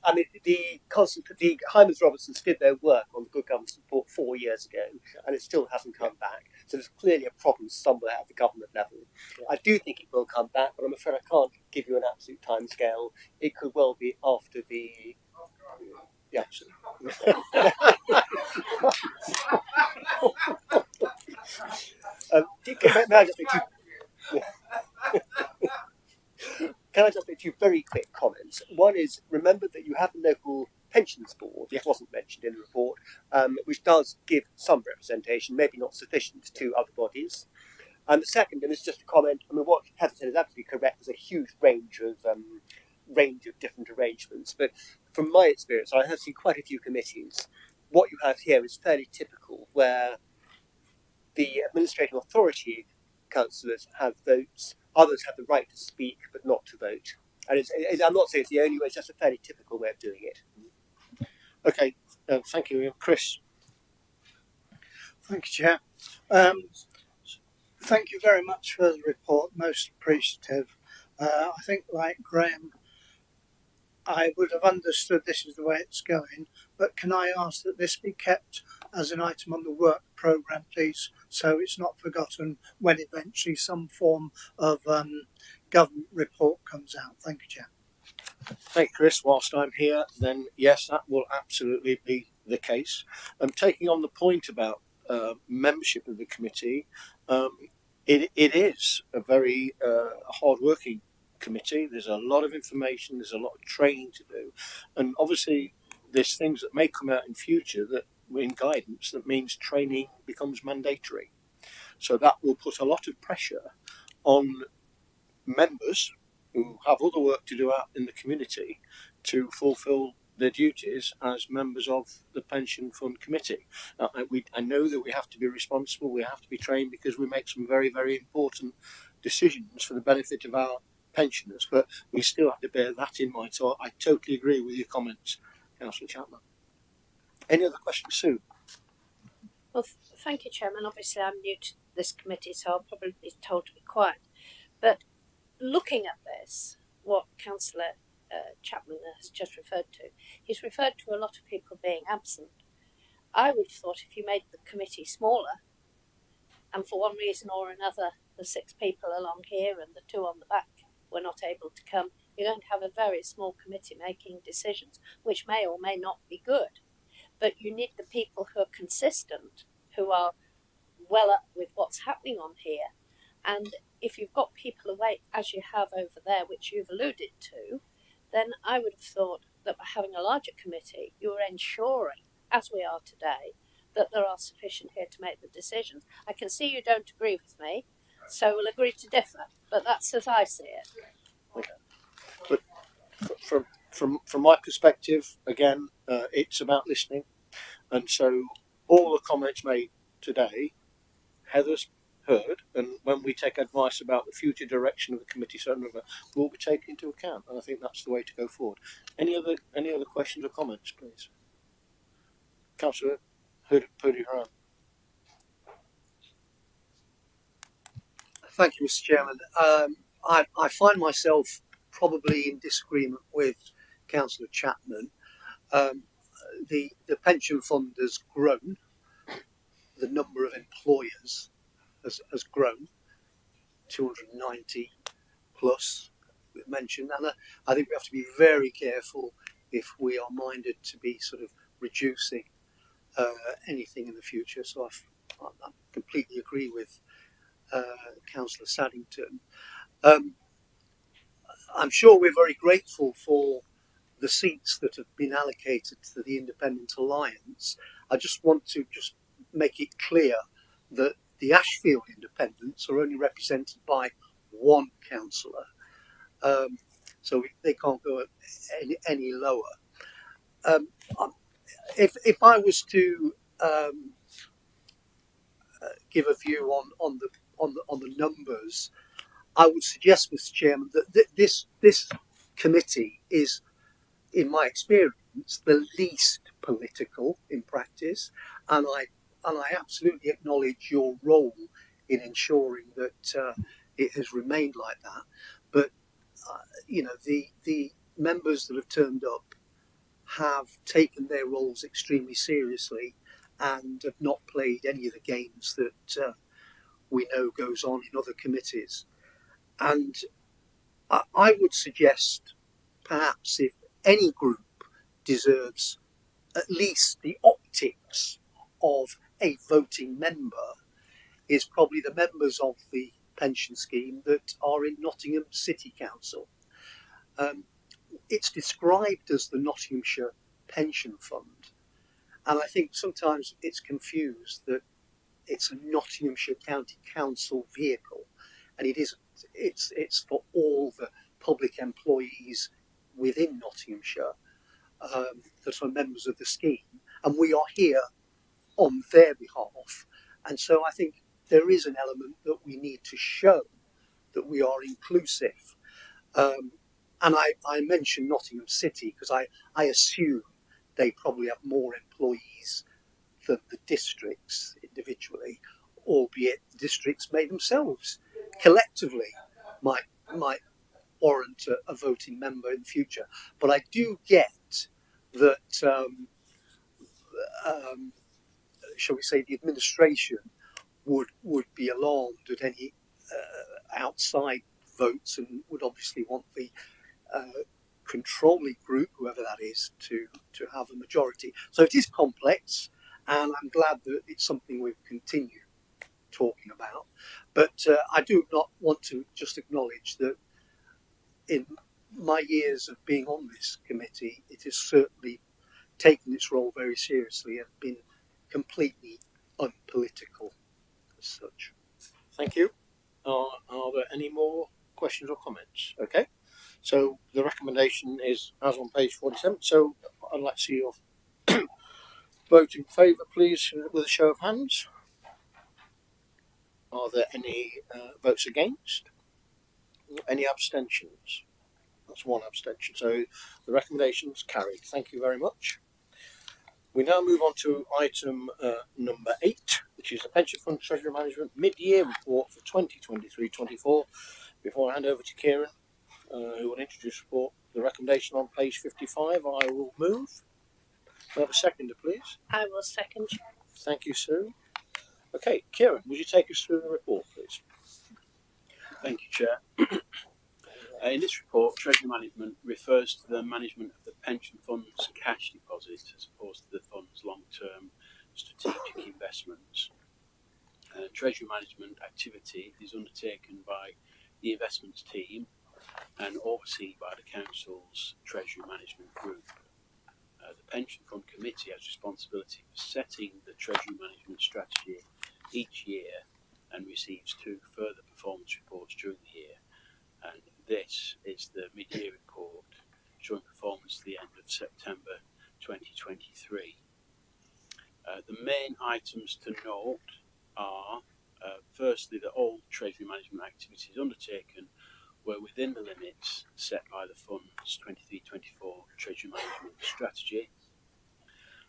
I mean, the Hymans Robertsons did their work on the Good Governance Report 4 years ago, and it still hasn't come back. So there's clearly a problem somewhere at the government level. I do think it will come back, but I'm afraid I can't give you an absolute timescale. It could well be after the. Yeah. Can I just make two very quick comments? One is, remember that you have a local pensions board, which wasn't mentioned in the report, which does give some representation, maybe not sufficient to other bodies. And the second, and it's just a comment, I mean, what Heather said is absolutely correct. There's a huge range of different arrangements. But from my experience, I have seen quite a few committees. What you have here is fairly typical, where the administrative authority councillors have votes, others have the right to speak but not to vote. And I'm not saying it's the only way, it's just a fairly typical way of doing it. Okay, thank you, Chris.
Thank you, Chair. Thank you very much for the report, most appreciative. I think, like Graham, I would have understood this is the way it's going, but can I ask that this be kept as an item on the work programme, please, so it's not forgotten when eventually some form of government report comes out. Thank you, Chair.
Thank you, Chris. Whilst I'm here, then yes, that will absolutely be the case. Taking on the point about membership of the committee, it is a very hard-working committee. There's a lot of information, there's a lot of training to do, and obviously there's things that may come out in future that in guidance that means training becomes mandatory. So that will put a lot of pressure on members who have other work to do out in the community to fulfil their duties as members of the pension fund committee. I know that we have to be responsible, we have to be trained, because we make some very, very important decisions for the benefit of our pensioners, but we still have to bear that in mind. So I totally agree with your comments, Councillor Chapman. Any other questions, Sue?
Well, thank you, Chairman. Obviously, I'm new to this committee, so I'll probably be told to be quiet. But looking at this, what Councillor Chapman has just referred to, he's referred to a lot of people being absent. I would have thought if you made the committee smaller, and for one reason or another, the 6 people along here and the 2 on the back were not able to come, you're going to have a very small committee making decisions, which may or may not be good. But you need the people who are consistent, who are well up with what's happening on here. And if you've got people away, as you have over there, which you've alluded to, then I would have thought that by having a larger committee, you're ensuring, as we are today, that there are sufficient here to make the decisions. I can see you don't agree with me, so we'll agree to differ, but that's as I see it.
Okay. But from my perspective, again, it's about listening, and so all the comments made today, Heather's heard, and when we take advice about the future direction of the committee, will be taken into account, and I think that's the way to go forward. Any other questions or comments, please? Councillor Purdy-Haran.
Thank you, Mr. Chairman. I find myself probably in disagreement with Councillor Chapman. The pension fund has grown. The number of employers has grown, 290 plus mentioned, and I think we have to be very careful if we are minded to be sort of reducing anything in the future. So I completely agree with Councillor Saddington. I'm sure we're very grateful for the seats that have been allocated to the Independent Alliance. I just want to make it clear that the Ashfield Independents are only represented by one councillor, so they can't go any lower. If I was to give a view on the numbers, I would suggest, Mr. Chairman, that this committee is, in my experience, the least political in practice, and I absolutely acknowledge your role in ensuring that it has remained like that. But the members that have turned up have taken their roles extremely seriously and have not played any of the games that we know goes on in other committees. And I would suggest, perhaps, if any group deserves at least the optics of a voting member, is probably the members of the pension scheme that are in Nottingham City Council. It's described as the Nottinghamshire Pension Fund, and I think sometimes it's confused that it's a Nottinghamshire County Council vehicle, and it isn't. It's for all the public employees within Nottinghamshire that are members of the scheme, and we are here on their behalf. And so I think there is an element that we need to show that we are inclusive. And I mention Nottingham City because I assume they probably have more employees than the districts individually, albeit the districts may themselves collectively might warrant a voting member in the future. But I do get that, shall we say, the administration would be alarmed at any outside votes and would obviously want the controlling group, whoever that is, to have a majority. So it is complex, and I'm glad that it's something we've continued talking about. But I do not want to just acknowledge that in my years of being on this committee, it has certainly taken its role very seriously and been completely unpolitical as such.
Thank you. Are there any more questions or comments? Okay. So the recommendation is as on page 47. So I'd like to see your vote in favour, please, with a show of hands. Are there any votes against? Any abstentions? That's one abstention. So the recommendation is carried. Thank you very much. We now move on to item number 8, which is the Pension Fund Treasury Management Mid-Year Report for 2023-24. Before I hand over to Kieran, who will introduce the recommendation on page 55, I will move. May I have a seconder, please?
I will second.
Thank you, Sue. Okay, Kieran, would you take us through the report, please?
Thank you, Chair. In this report, Treasury Management refers to the management of the pension fund's cash deposits as opposed to the fund's long-term strategic investments. Treasury Management activity is undertaken by the investments team and overseen by the Council's Treasury Management Group. The Pension Fund Committee has responsibility for setting the Treasury Management strategy each year and receives 2 further performance reports during the year. And this is the mid-year report showing performance to the end of September 2023. The main items to note are Firstly, that all treasury management activities undertaken were within the limits set by the Fund's 23-24 Treasury Management Strategy.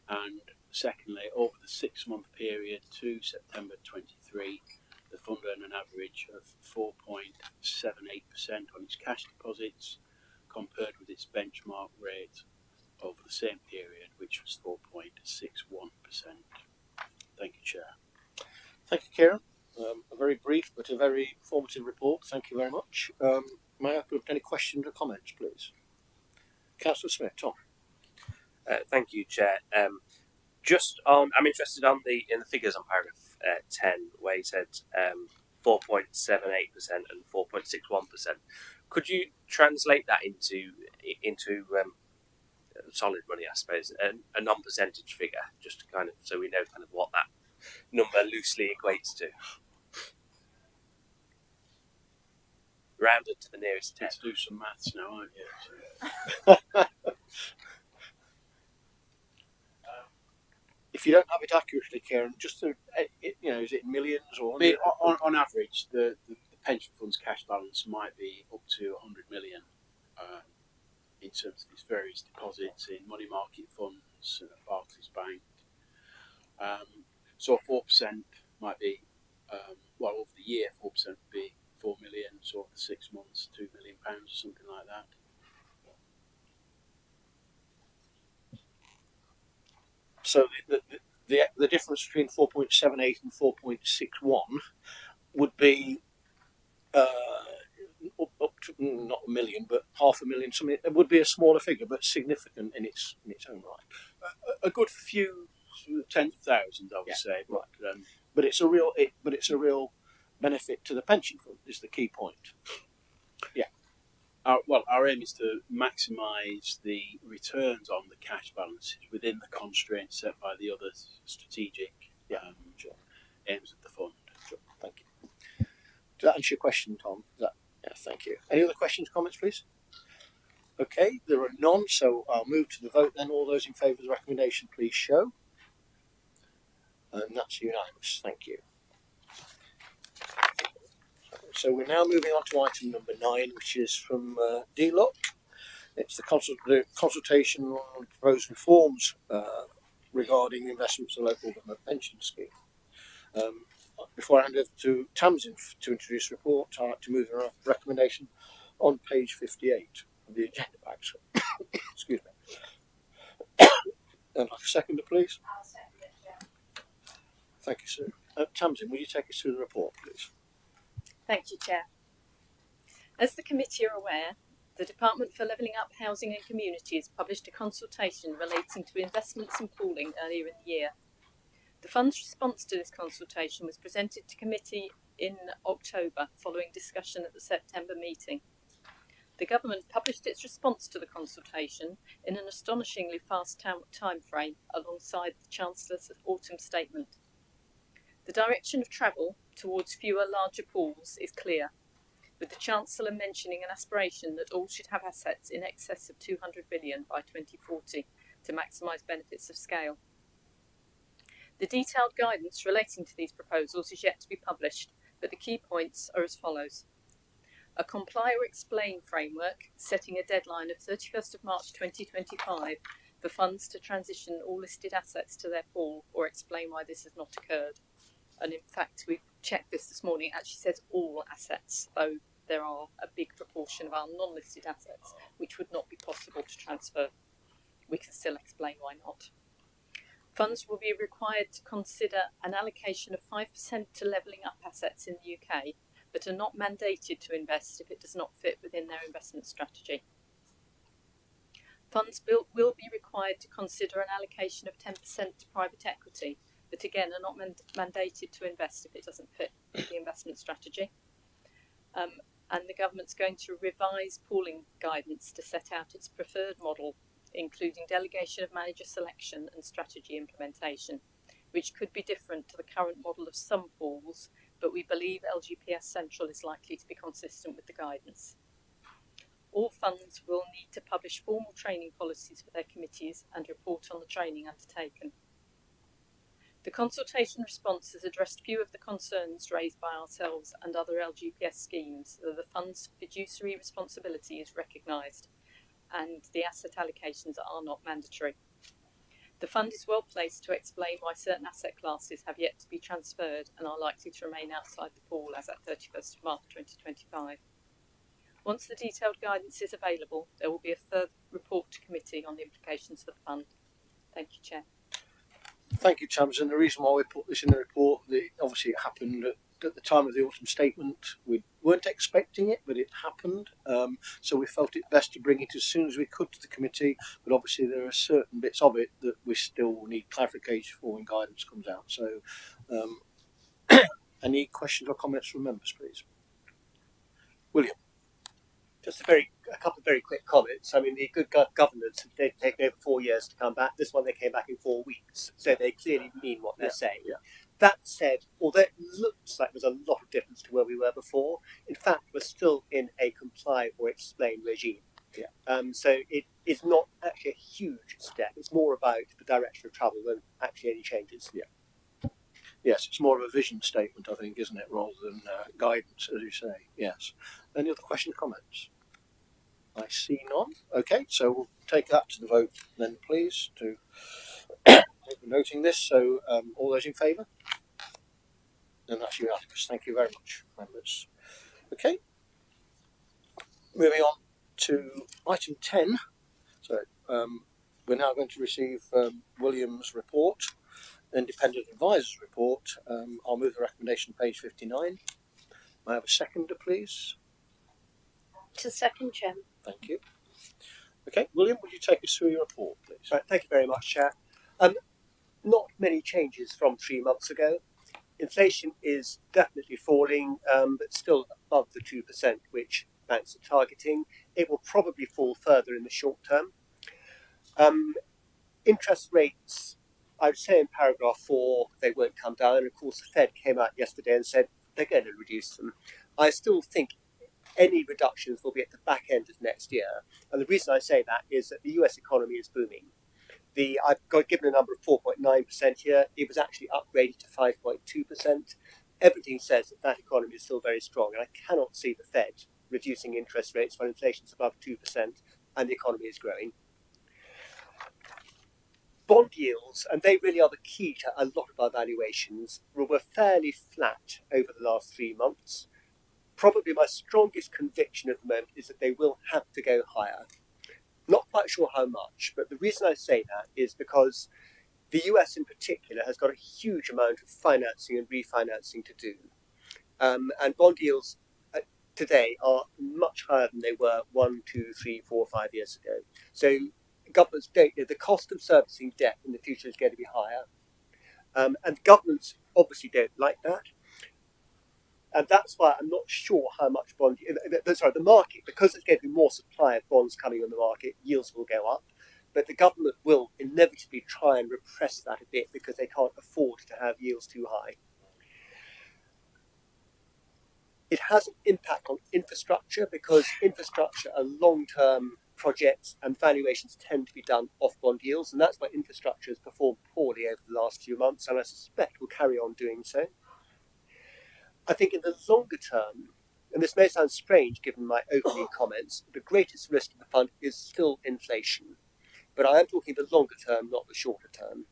And secondly, over the 6-month period to September 23, the Fund earned an average of 4.78% on its cash deposits, compared with its benchmark rate over the same period, which was 4.61%. Thank you, Chair.
Thank you, Kieran. A very brief but a very informative report. Thank you very much. May I open up any questions or comments, please? Councillor Smith, Tom.
Thank you, Chair. Just on, I'm interested in the figures on paragraph 10, where you said 4.78% and 4.61%. Could you translate that into solid money, I suppose, a non-percentage figure, just to kind of so we know kind of what that number loosely equates to? Rounded to the nearest 10.
Let's do some maths now, aren't you?
If you don't have it accurately, Kieran, just to, is it millions or?
I mean, on average, the pension fund's cash balance might be up to 100 million in terms of its various deposits in money market funds, Barclays Bank. So 4% might be, over the year, 4% would be 4 million, so over the 6 months, £2 million or something like that.
So the difference between 4.78 and 4.61 would be up to not a million, but $500,000. Something. It would be a smaller figure, but significant in its own right.
A good few tens of thousands, I would say.
But it's a real benefit to the pension fund. Is the key point. Yeah.
Our aim is to maximise the returns on the cash balances within the constraints set by the other strategic aims of the fund.
Sure. Thank you. Does that answer your question, Tom? Yeah, thank you. Any other questions, comments, please? Okay, there are none, so I'll move to the vote then. All those in favour of the recommendation, please show. And that's unanimous. Thank you. So we're now moving on to item number 9, which is from DLUC. It's the consultation on proposed reforms regarding investments in the local government pension scheme. Before I hand over to Tamsin to introduce the report, I'd like to move a recommendation on page 58 of the agenda pack. Excuse me. And like a seconder, please.
I'll second it, Chair.
Thank you, sir. Tamsin, will you take us through the report, please?
Thank you, Chair. As the committee are aware, the Department for Levelling Up Housing and Communities published a consultation relating to investments and pooling earlier in the year. The Fund's response to this consultation was presented to committee in October following discussion at the September meeting. The Government published its response to the consultation in an astonishingly fast time frame alongside the Chancellor's autumn statement. The direction of travel towards fewer larger pools is clear, with the Chancellor mentioning an aspiration that all should have assets in excess of 200 billion by 2040 to maximise benefits of scale. The detailed guidance relating to these proposals is yet to be published, but the key points are as follows. A comply or explain framework setting a deadline of 31st of March 2025 for funds to transition all listed assets to their pool or explain why this has not occurred. And in fact, we checked this morning, it actually says all assets, though there are a big proportion of our non-listed assets which would not be possible to transfer. We can still explain why not. Funds will be required to consider an allocation of 5% to levelling up assets in the UK, but are not mandated to invest if it does not fit within their investment strategy. Funds will be required to consider an allocation of 10% to private equity, but again are not mandated to invest if it doesn't fit the investment strategy. And the Government's going to revise pooling guidance to set out its preferred model, including delegation of manager selection and strategy implementation, which could be different to the current model of some pools, but we believe LGPS Central is likely to be consistent with the guidance. All funds will need to publish formal training policies for their committees and report on the training undertaken. The consultation response has addressed few of the concerns raised by ourselves and other LGPS schemes, though the fund's fiduciary responsibility is recognised and the asset allocations are not mandatory. The fund is well placed to explain why certain asset classes have yet to be transferred and are likely to remain outside the pool as at 31st of March 2025. Once the detailed guidance is available, there will be a further report to committee on the implications for the fund. Thank you, Chair.
Thank you, Tams. And the reason why we put this in the report, obviously it happened at the time of the autumn statement. We weren't expecting it, but it happened. So we felt it best to bring it as soon as we could to the committee. But obviously there are certain bits of it that we still need clarification for when guidance comes out. So any questions or comments from members, please? William.
Just a couple of very quick comments. I mean, the good governance, they've taken over 4 years to come back. This one, they came back in 4 weeks. So they clearly mean what they're saying.
Yeah.
That said, although it looks like there's a lot of difference to where we were before, in fact, we're still in a comply or explain regime.
Yeah.
So it is not actually a huge step. It's more about the direction of travel than actually any changes.
Yeah. Yes, it's more of a vision statement, I think, isn't it, rather than guidance, as you say. Yes. Any other questions, comments? I see none. Okay, so we'll take that to the vote then, please, to noting this. So all those in favour? And that's unanimous. Thank you very much, members. Okay. Moving on to item 10. So we're now going to receive William's report, Independent Advisor's report. I'll move the recommendation to page 59. May I have a seconder, please?
To second, Chairman.
Thank you. Okay, William, would you take us through your report, please?
Right, thank you very much, Chair. Not many changes from 3 months ago. Inflation is definitely falling, but still above the 2%, which banks are targeting. It will probably fall further in the short term. Interest rates, I would say in paragraph 4, they won't come down. And of course, the Fed came out yesterday and said they're going to reduce them. I still think any reductions will be at the back end of next year. And the reason I say that is that the US economy is booming. I've got given a number of 4.9% here. It was actually upgraded to 5.2%. Everything says that that economy is still very strong. And I cannot see the Fed reducing interest rates when inflation is above 2% and the economy is growing. Bond yields, and they really are the key to a lot of our valuations, were fairly flat over the last 3 months. Probably my strongest conviction at the moment is that they will have to go higher. Not quite sure how much, but the reason I say that is because the US in particular has got a huge amount of financing and refinancing to do. And bond yields today are much higher than they were 1, 2, 3, 4, 5 years ago. So governments don't, the cost of servicing debt in the future is going to be higher. And governments obviously don't like that. And that's why I'm not sure how much the market, because there's going to be more supply of bonds coming on the market, yields will go up. But the government will inevitably try and repress that a bit because they can't afford to have yields too high. It has an impact on infrastructure because infrastructure are long-term projects and valuations tend to be done off bond yields. And that's why infrastructure has performed poorly over the last few months, and I suspect will carry on doing so. I think in the longer term, and this may sound strange given my opening comments, the greatest risk to the fund is still inflation. But I am talking the longer term, not the shorter term.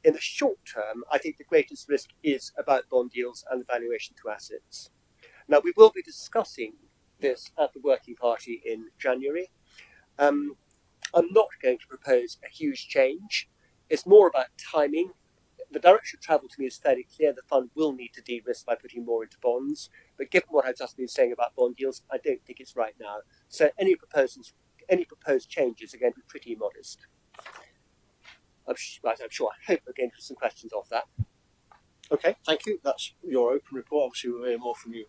In the short term, I think the greatest risk is about bond yields and the valuation to assets. Now, we will be discussing this at the Working Party in January. I'm not going to propose a huge change. It's more about timing. The direction of travel to me is fairly clear. The fund will need to de-risk by putting more into bonds. But given what I've just been saying about bond yields, I don't think it's right now. So any proposed changes are going to be pretty modest. I hope we're going to get some questions off that.
Okay, thank you. That's your open report. Obviously, we'll hear more from you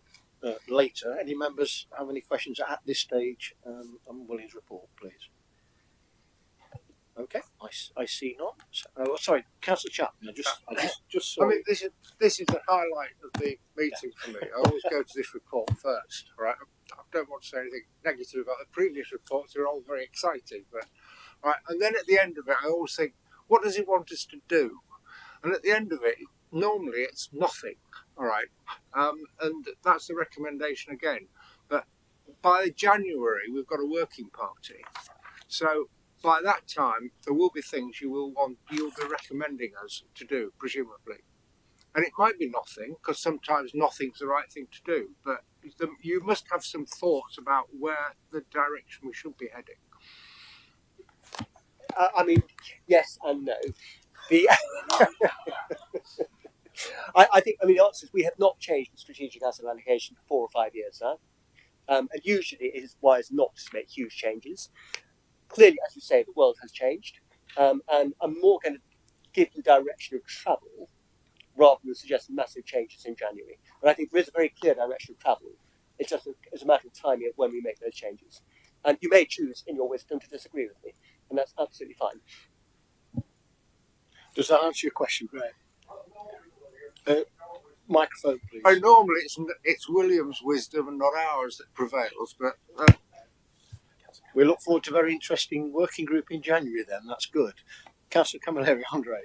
later. Any members have any questions at this stage on William's report, please? Okay, I see none. Sorry, Councillor Chapman. I just saw.
I mean, this is the highlight of the meeting for me. I always go to this report first, right? I don't want to say anything negative about the previous reports. They're all very exciting, but right. And then at the end of it, I always think, what does it want us to do? And at the end of it, normally it's nothing, all right? And that's the recommendation again. But by January, we've got a working party. So by that time, there will be things you'll be recommending us to do, presumably. And it might be nothing, because sometimes nothing's the right thing to do. But you must have some thoughts about where the direction we should be heading.
I mean, yes and no. The I think, the answer is we have not changed the strategic asset allocation for 4 or 5 years now. And usually it is wise not to make huge changes. Clearly, as you say, the world has changed. And I'm more going to give you direction of travel rather than suggest massive changes in January. And I think there is a very clear direction of travel. It's just a matter of timing of when we make those changes. And you may choose, in your wisdom, to disagree with me. And that's absolutely fine.
Does that answer your question, Graham? Microphone, please.
Oh, normally it's William's wisdom and not ours that prevails, but
we look forward to a very interesting working group in January then. That's good. Councillor Camilleri, Andre.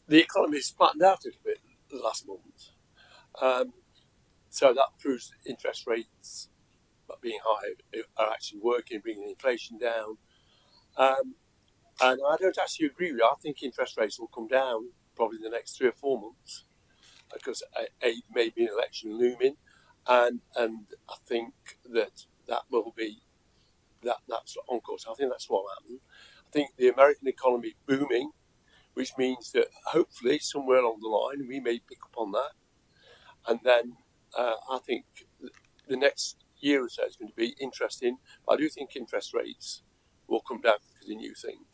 The economy's flattened out a little bit last month. So that proves that interest rates being high are actually working, bringing inflation down. And I don't actually agree with you. I think interest rates will come down probably in the next 3 or 4 months because may be an election looming, and I think that will be that's on course. I think that's what will happen. I think the American economy booming, which means that hopefully somewhere along the line we may pick up on that, and then I think the next year or so is going to be interesting. I do think interest rates will come down because of a new thing,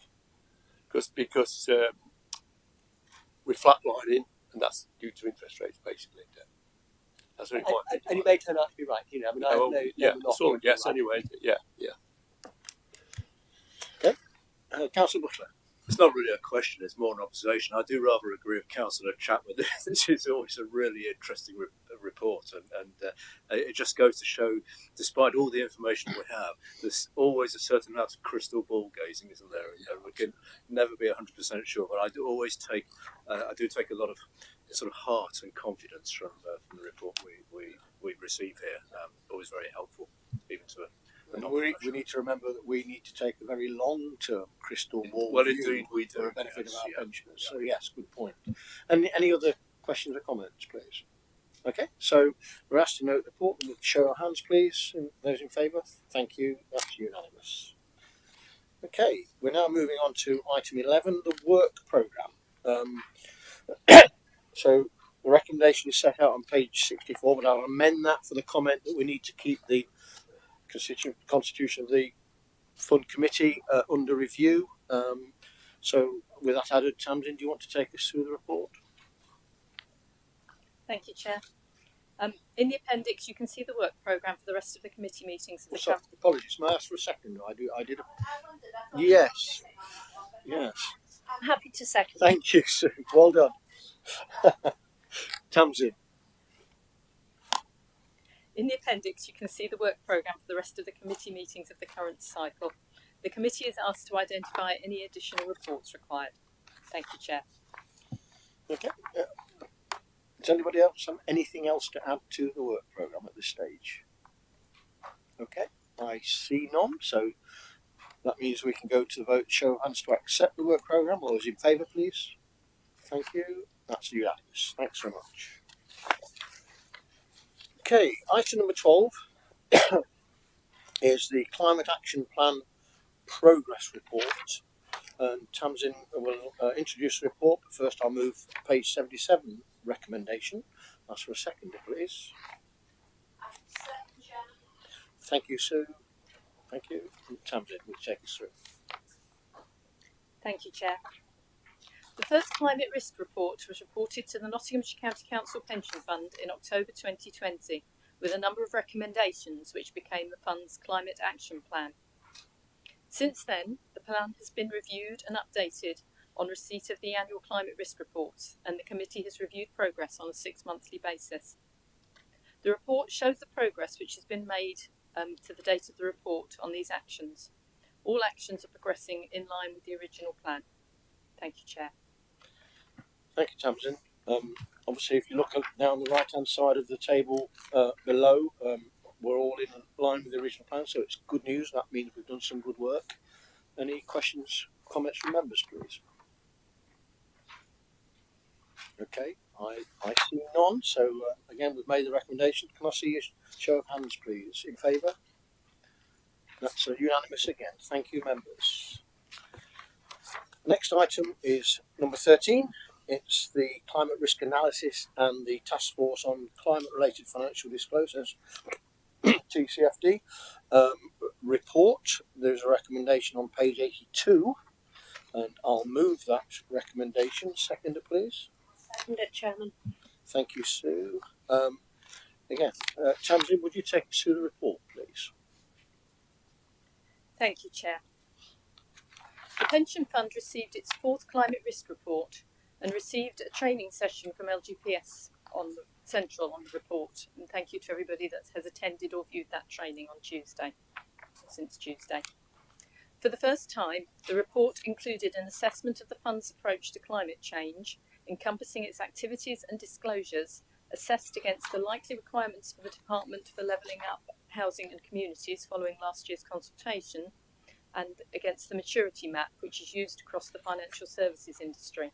because we're flatlining, and that's due to interest rates basically. That's very important.
And you may turn out to be right.
It's all a guess anyway. Yeah.
Okay, Councillor Butler.
It's not really a question, it's more an observation. I do rather agree with Councillor Chapman. This is always a really interesting report, and it just goes to show, despite all the information we have, there's always a certain amount of crystal ball gazing, isn't there? We can never be 100% sure, but I do take a lot of sort of heart and confidence from the report we receive here. Always very helpful, even to
we need to remember that we need to take a very long-term crystal ball view
indeed we do,
for the benefit of our pensioners. So yes, good point. And any other questions or comments, please? Okay, so we're asked to note the report. We'll show our hands, please. Those in favour? Thank you. That's unanimous. Okay, we're now moving on to item 11, the work programme. So the recommendation is set out on page 64, but I'll amend that for the comment that we need to keep the constitution of the fund committee under review. So with that added, Tamsin, do you want to take us through the report?
Thank you, Chair. In the appendix, you can see the work programme for the rest of the committee meetings of the
Sorry, apologies. May I ask for a second? I did. Yes.
I'm happy to second.
Thank you, Sue. Well done. Tamsin.
In the appendix, you can see the work programme for the rest of the committee meetings of the current cycle. The committee is asked to identify any additional reports required. Thank you, Chair.
Okay. Does anybody else have anything else to add to the work programme at this stage? Okay, I see none, so that means we can go to the vote. Show of hands to accept the work programme. All those in favour, please. Thank you. That's unanimous. Thanks very much. Okay, item number 12 is the Climate Action Plan Progress Report. And Tamsin will introduce the report, but first I'll move page 77 recommendation. Ask for a seconder, please. Thank you, Sue. Thank you. Tamsin will take us through.
Thank you, Chair. The first climate risk report was reported to the Nottinghamshire County Council Pension Fund in October 2020 with a number of recommendations which became the fund's climate action plan. Since then, the plan has been reviewed and updated on receipt of the annual climate risk reports, and the committee has reviewed progress on a 6-monthly basis. The report shows the progress which has been made to the date of the report on these actions. All actions are progressing in line with the original plan. Thank you, Chair.
Thank you, Tamsin. Obviously, if you look down the right-hand side of the table below, we're all in line with the original plan, so it's good news. That means we've done some good work. Any questions, comments from members, please? Okay, I see none. So again, we've made the recommendation. Can I see a show of hands, please, in favour? That's unanimous again. Thank you, members. Next item is number 13. It's the climate risk analysis and the Taskforce on climate-related financial disclosures, TCFD, report. There's a recommendation on page 82, and I'll move that recommendation. Seconder, please.
Seconder, Chairman.
Thank you, Sue. Again, Tamsin, would you take us through the report, please?
Thank you, Chair. The Pension Fund received its fourth climate risk report and received a training session from LGPS on the Central on the report. And thank you to everybody that has attended or viewed that training on since Tuesday. For the first time, the report included an assessment of the Fund's approach to climate change, encompassing its activities and disclosures, assessed against the likely requirements for the Department for Levelling Up Housing and Communities following last year's consultation, and against the maturity map, which is used across the financial services industry.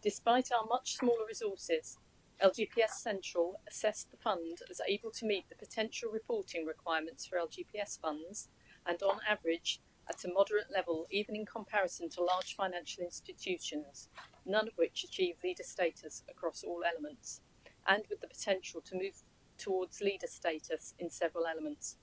Despite our much smaller resources, LGPS Central assessed the fund as able to meet the potential reporting requirements for LGPS funds, and on average, at a moderate level, even in comparison to large financial institutions, none of which achieve leader status across all elements, and with the potential to move towards leader status in several elements.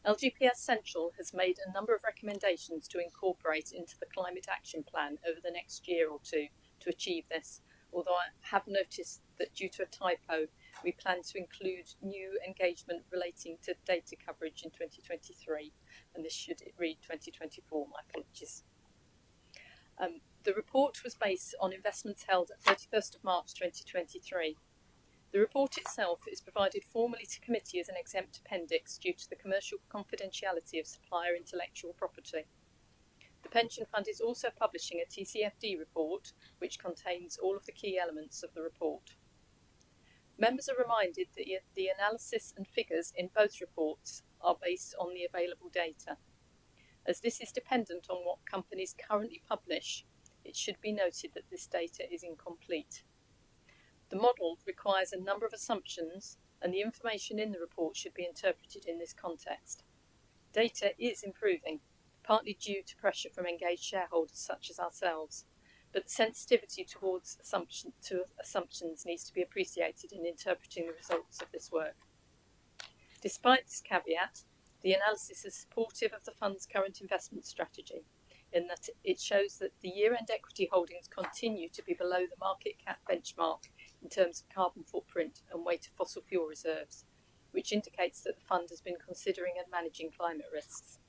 LGPS Central has made a number of recommendations to incorporate into the Climate Action Plan over the next year or two to achieve this, although I have noticed that due to a typo, we plan to include new engagement relating to data coverage in 2023, and this should read 2024, my apologies. The report was based on investments held at 31st of March 2023. The report itself is provided formally to committee as an exempt appendix due to the commercial confidentiality of supplier intellectual property. The Pension Fund is also publishing a TCFD report which contains all of the key elements of the report. Members are reminded that the analysis and figures in both reports are based on the available data. As this is dependent on what companies currently publish, it should be noted that this data is incomplete. The model requires a number of assumptions, and the information in the report should be interpreted in this context. Data is improving, partly due to pressure from engaged shareholders such as ourselves, but the sensitivity towards assumptions needs to be appreciated in interpreting the results of this work. Despite this caveat, the analysis is supportive of the fund's current investment strategy, in that it shows that the year-end equity holdings continue to be below the market cap benchmark in terms of carbon footprint and weight of fossil fuel reserves, which indicates that the fund has been considering and managing climate risks.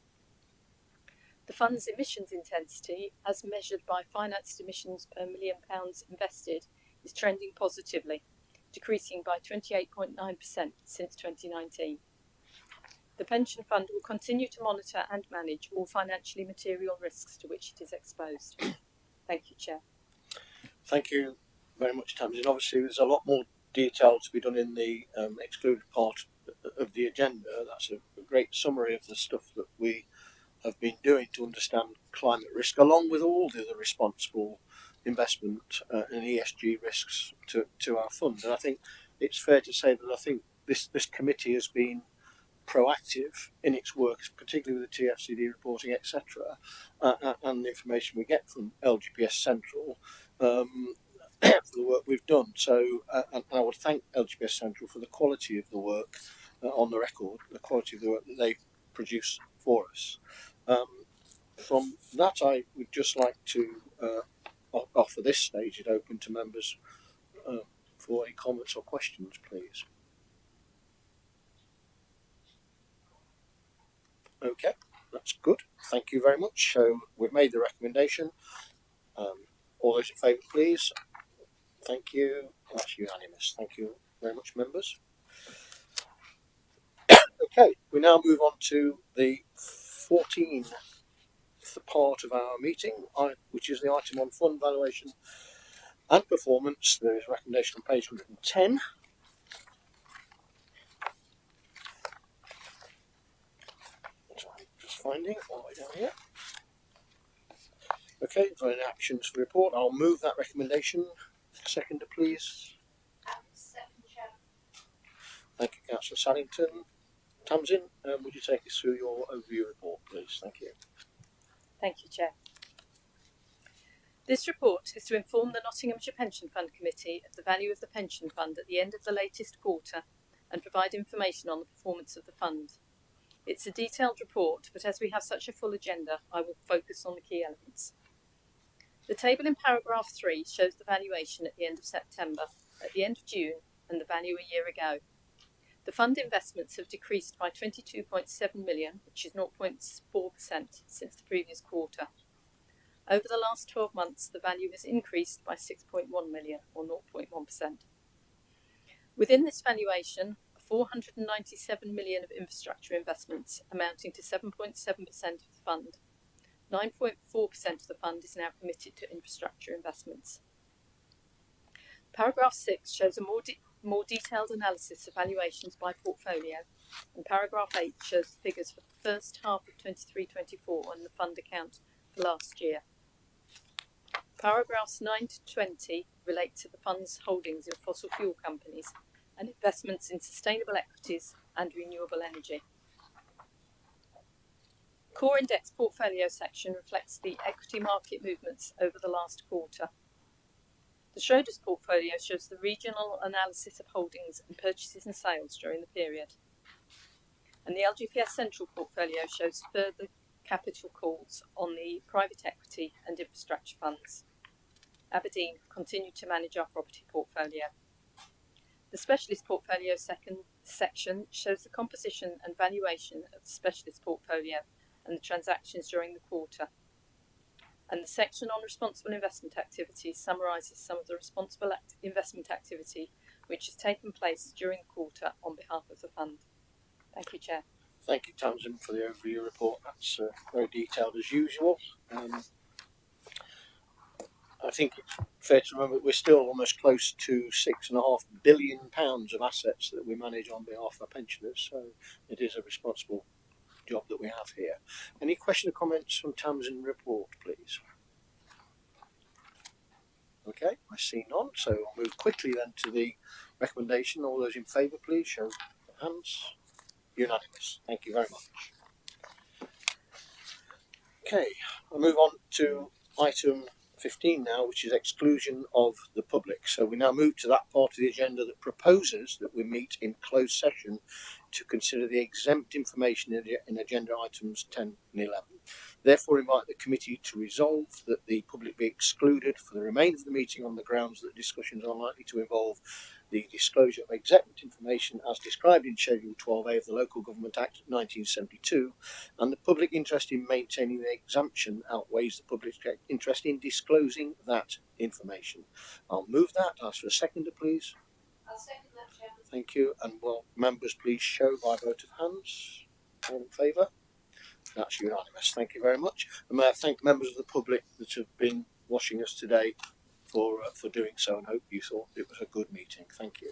The fund's emissions intensity, as measured by financed emissions per £1 million invested, is trending positively, decreasing by 28.9% since 2019. The pension fund will continue to monitor and manage all financially material risks to which it is exposed. Thank you, Chair.
Thank you very much, Tamsin. Obviously, there's a lot more detail to be done in the excluded part of the agenda. That's a great summary of the stuff that we have been doing to understand climate risk, along with all the other responsible investment and ESG risks to our fund. And I think it's fair to say that I think this committee has been proactive in its work, particularly with the TFCD reporting, etc., and the information we get from LGPS Central for the work we've done. So, and I would thank LGPS Central for the quality of the work on the record, the quality of the work that they produce for us. From that, I would just like to offer this stage it open to members for any comments or questions, please. Okay, that's good. Thank you very much. So we've made the recommendation. All those in favour, please. Thank you. That's unanimous. Thank you very much, members. Okay, we now move on to the 14 part of our meeting, which is the item on fund valuation and performance. There is a recommendation on page 110. So I'm just finding it all the way down here. Okay, for any actions for the report, I'll move that recommendation. Seconder, please. Thank you, Councillor Saddington. Tamsin, would you take us through your overview report, please? Thank you.
Thank you, Chair. This report is to inform the Nottinghamshire Pension Fund Committee of the value of the pension fund at the end of the latest quarter and provide information on the performance of the fund. It's a detailed report, but as we have such a full agenda, I will focus on the key elements. The table in paragraph 3 shows the valuation at the end of September, at the end of June, and the value a year ago. The fund investments have decreased by 22.7 million, which is 0.4% since the previous quarter. Over the last 12 months, the value has increased by 6.1 million, or 0.1%. Within this valuation, 497 million of infrastructure investments, amounting to 7.7% of the fund. 9.4% of the fund is now committed to infrastructure investments. Paragraph 6 shows a more detailed analysis of valuations by portfolio, and paragraph 8 shows the figures for the first half of 23-24 on the fund account for last year. Paragraphs 9 to 20 relate to the fund's holdings in fossil fuel companies and investments in sustainable equities and renewable energy. Core Index Portfolio section reflects the equity market movements over the last quarter. The Schroders portfolio shows the regional analysis of holdings and purchases and sales during the period. And the LGPS Central portfolio shows further capital calls on the private equity and infrastructure funds. Aberdeen have continued to manage our property portfolio. The Specialist Portfolio section shows the composition and valuation of the Specialist portfolio and the transactions during the quarter. And the section on responsible investment activities summarises some of the responsible investment activity which has taken place during the quarter on behalf of the fund. Thank you, Chair.
Thank you, Tamsin, for the overview report. That's very detailed as usual. I think it's fair to remember that we're still almost close to £6.5 billion of assets that we manage on behalf of our pensioners, so it is a responsible job that we have here. Any question or comments from Tamsin report, please? Okay, I see none, so I'll move quickly then to the recommendation. All those in favour, please show hands. Unanimous. Thank you very much. Okay, I'll move on to item 15 now, which is exclusion of the public. So we now move to that part of the agenda that proposes that we meet in closed session to consider the exempt information in agenda items 10 and 11. Therefore, invite the committee to resolve that the public be excluded for the remainder of the meeting on the grounds that discussions are likely to involve the disclosure of exempt information as described in Schedule 12A of the Local Government Act 1972, and the public interest in maintaining the exemption outweighs the public interest in disclosing that information. I'll move that. Ask for a seconder, please.
I'll second that, Chairman.
Thank you. And will members please show by vote of hands? All in favour? That's unanimous. Thank you very much. And may I thank members of the public that have been watching us today for doing so, and hope you thought it was a good meeting. Thank you.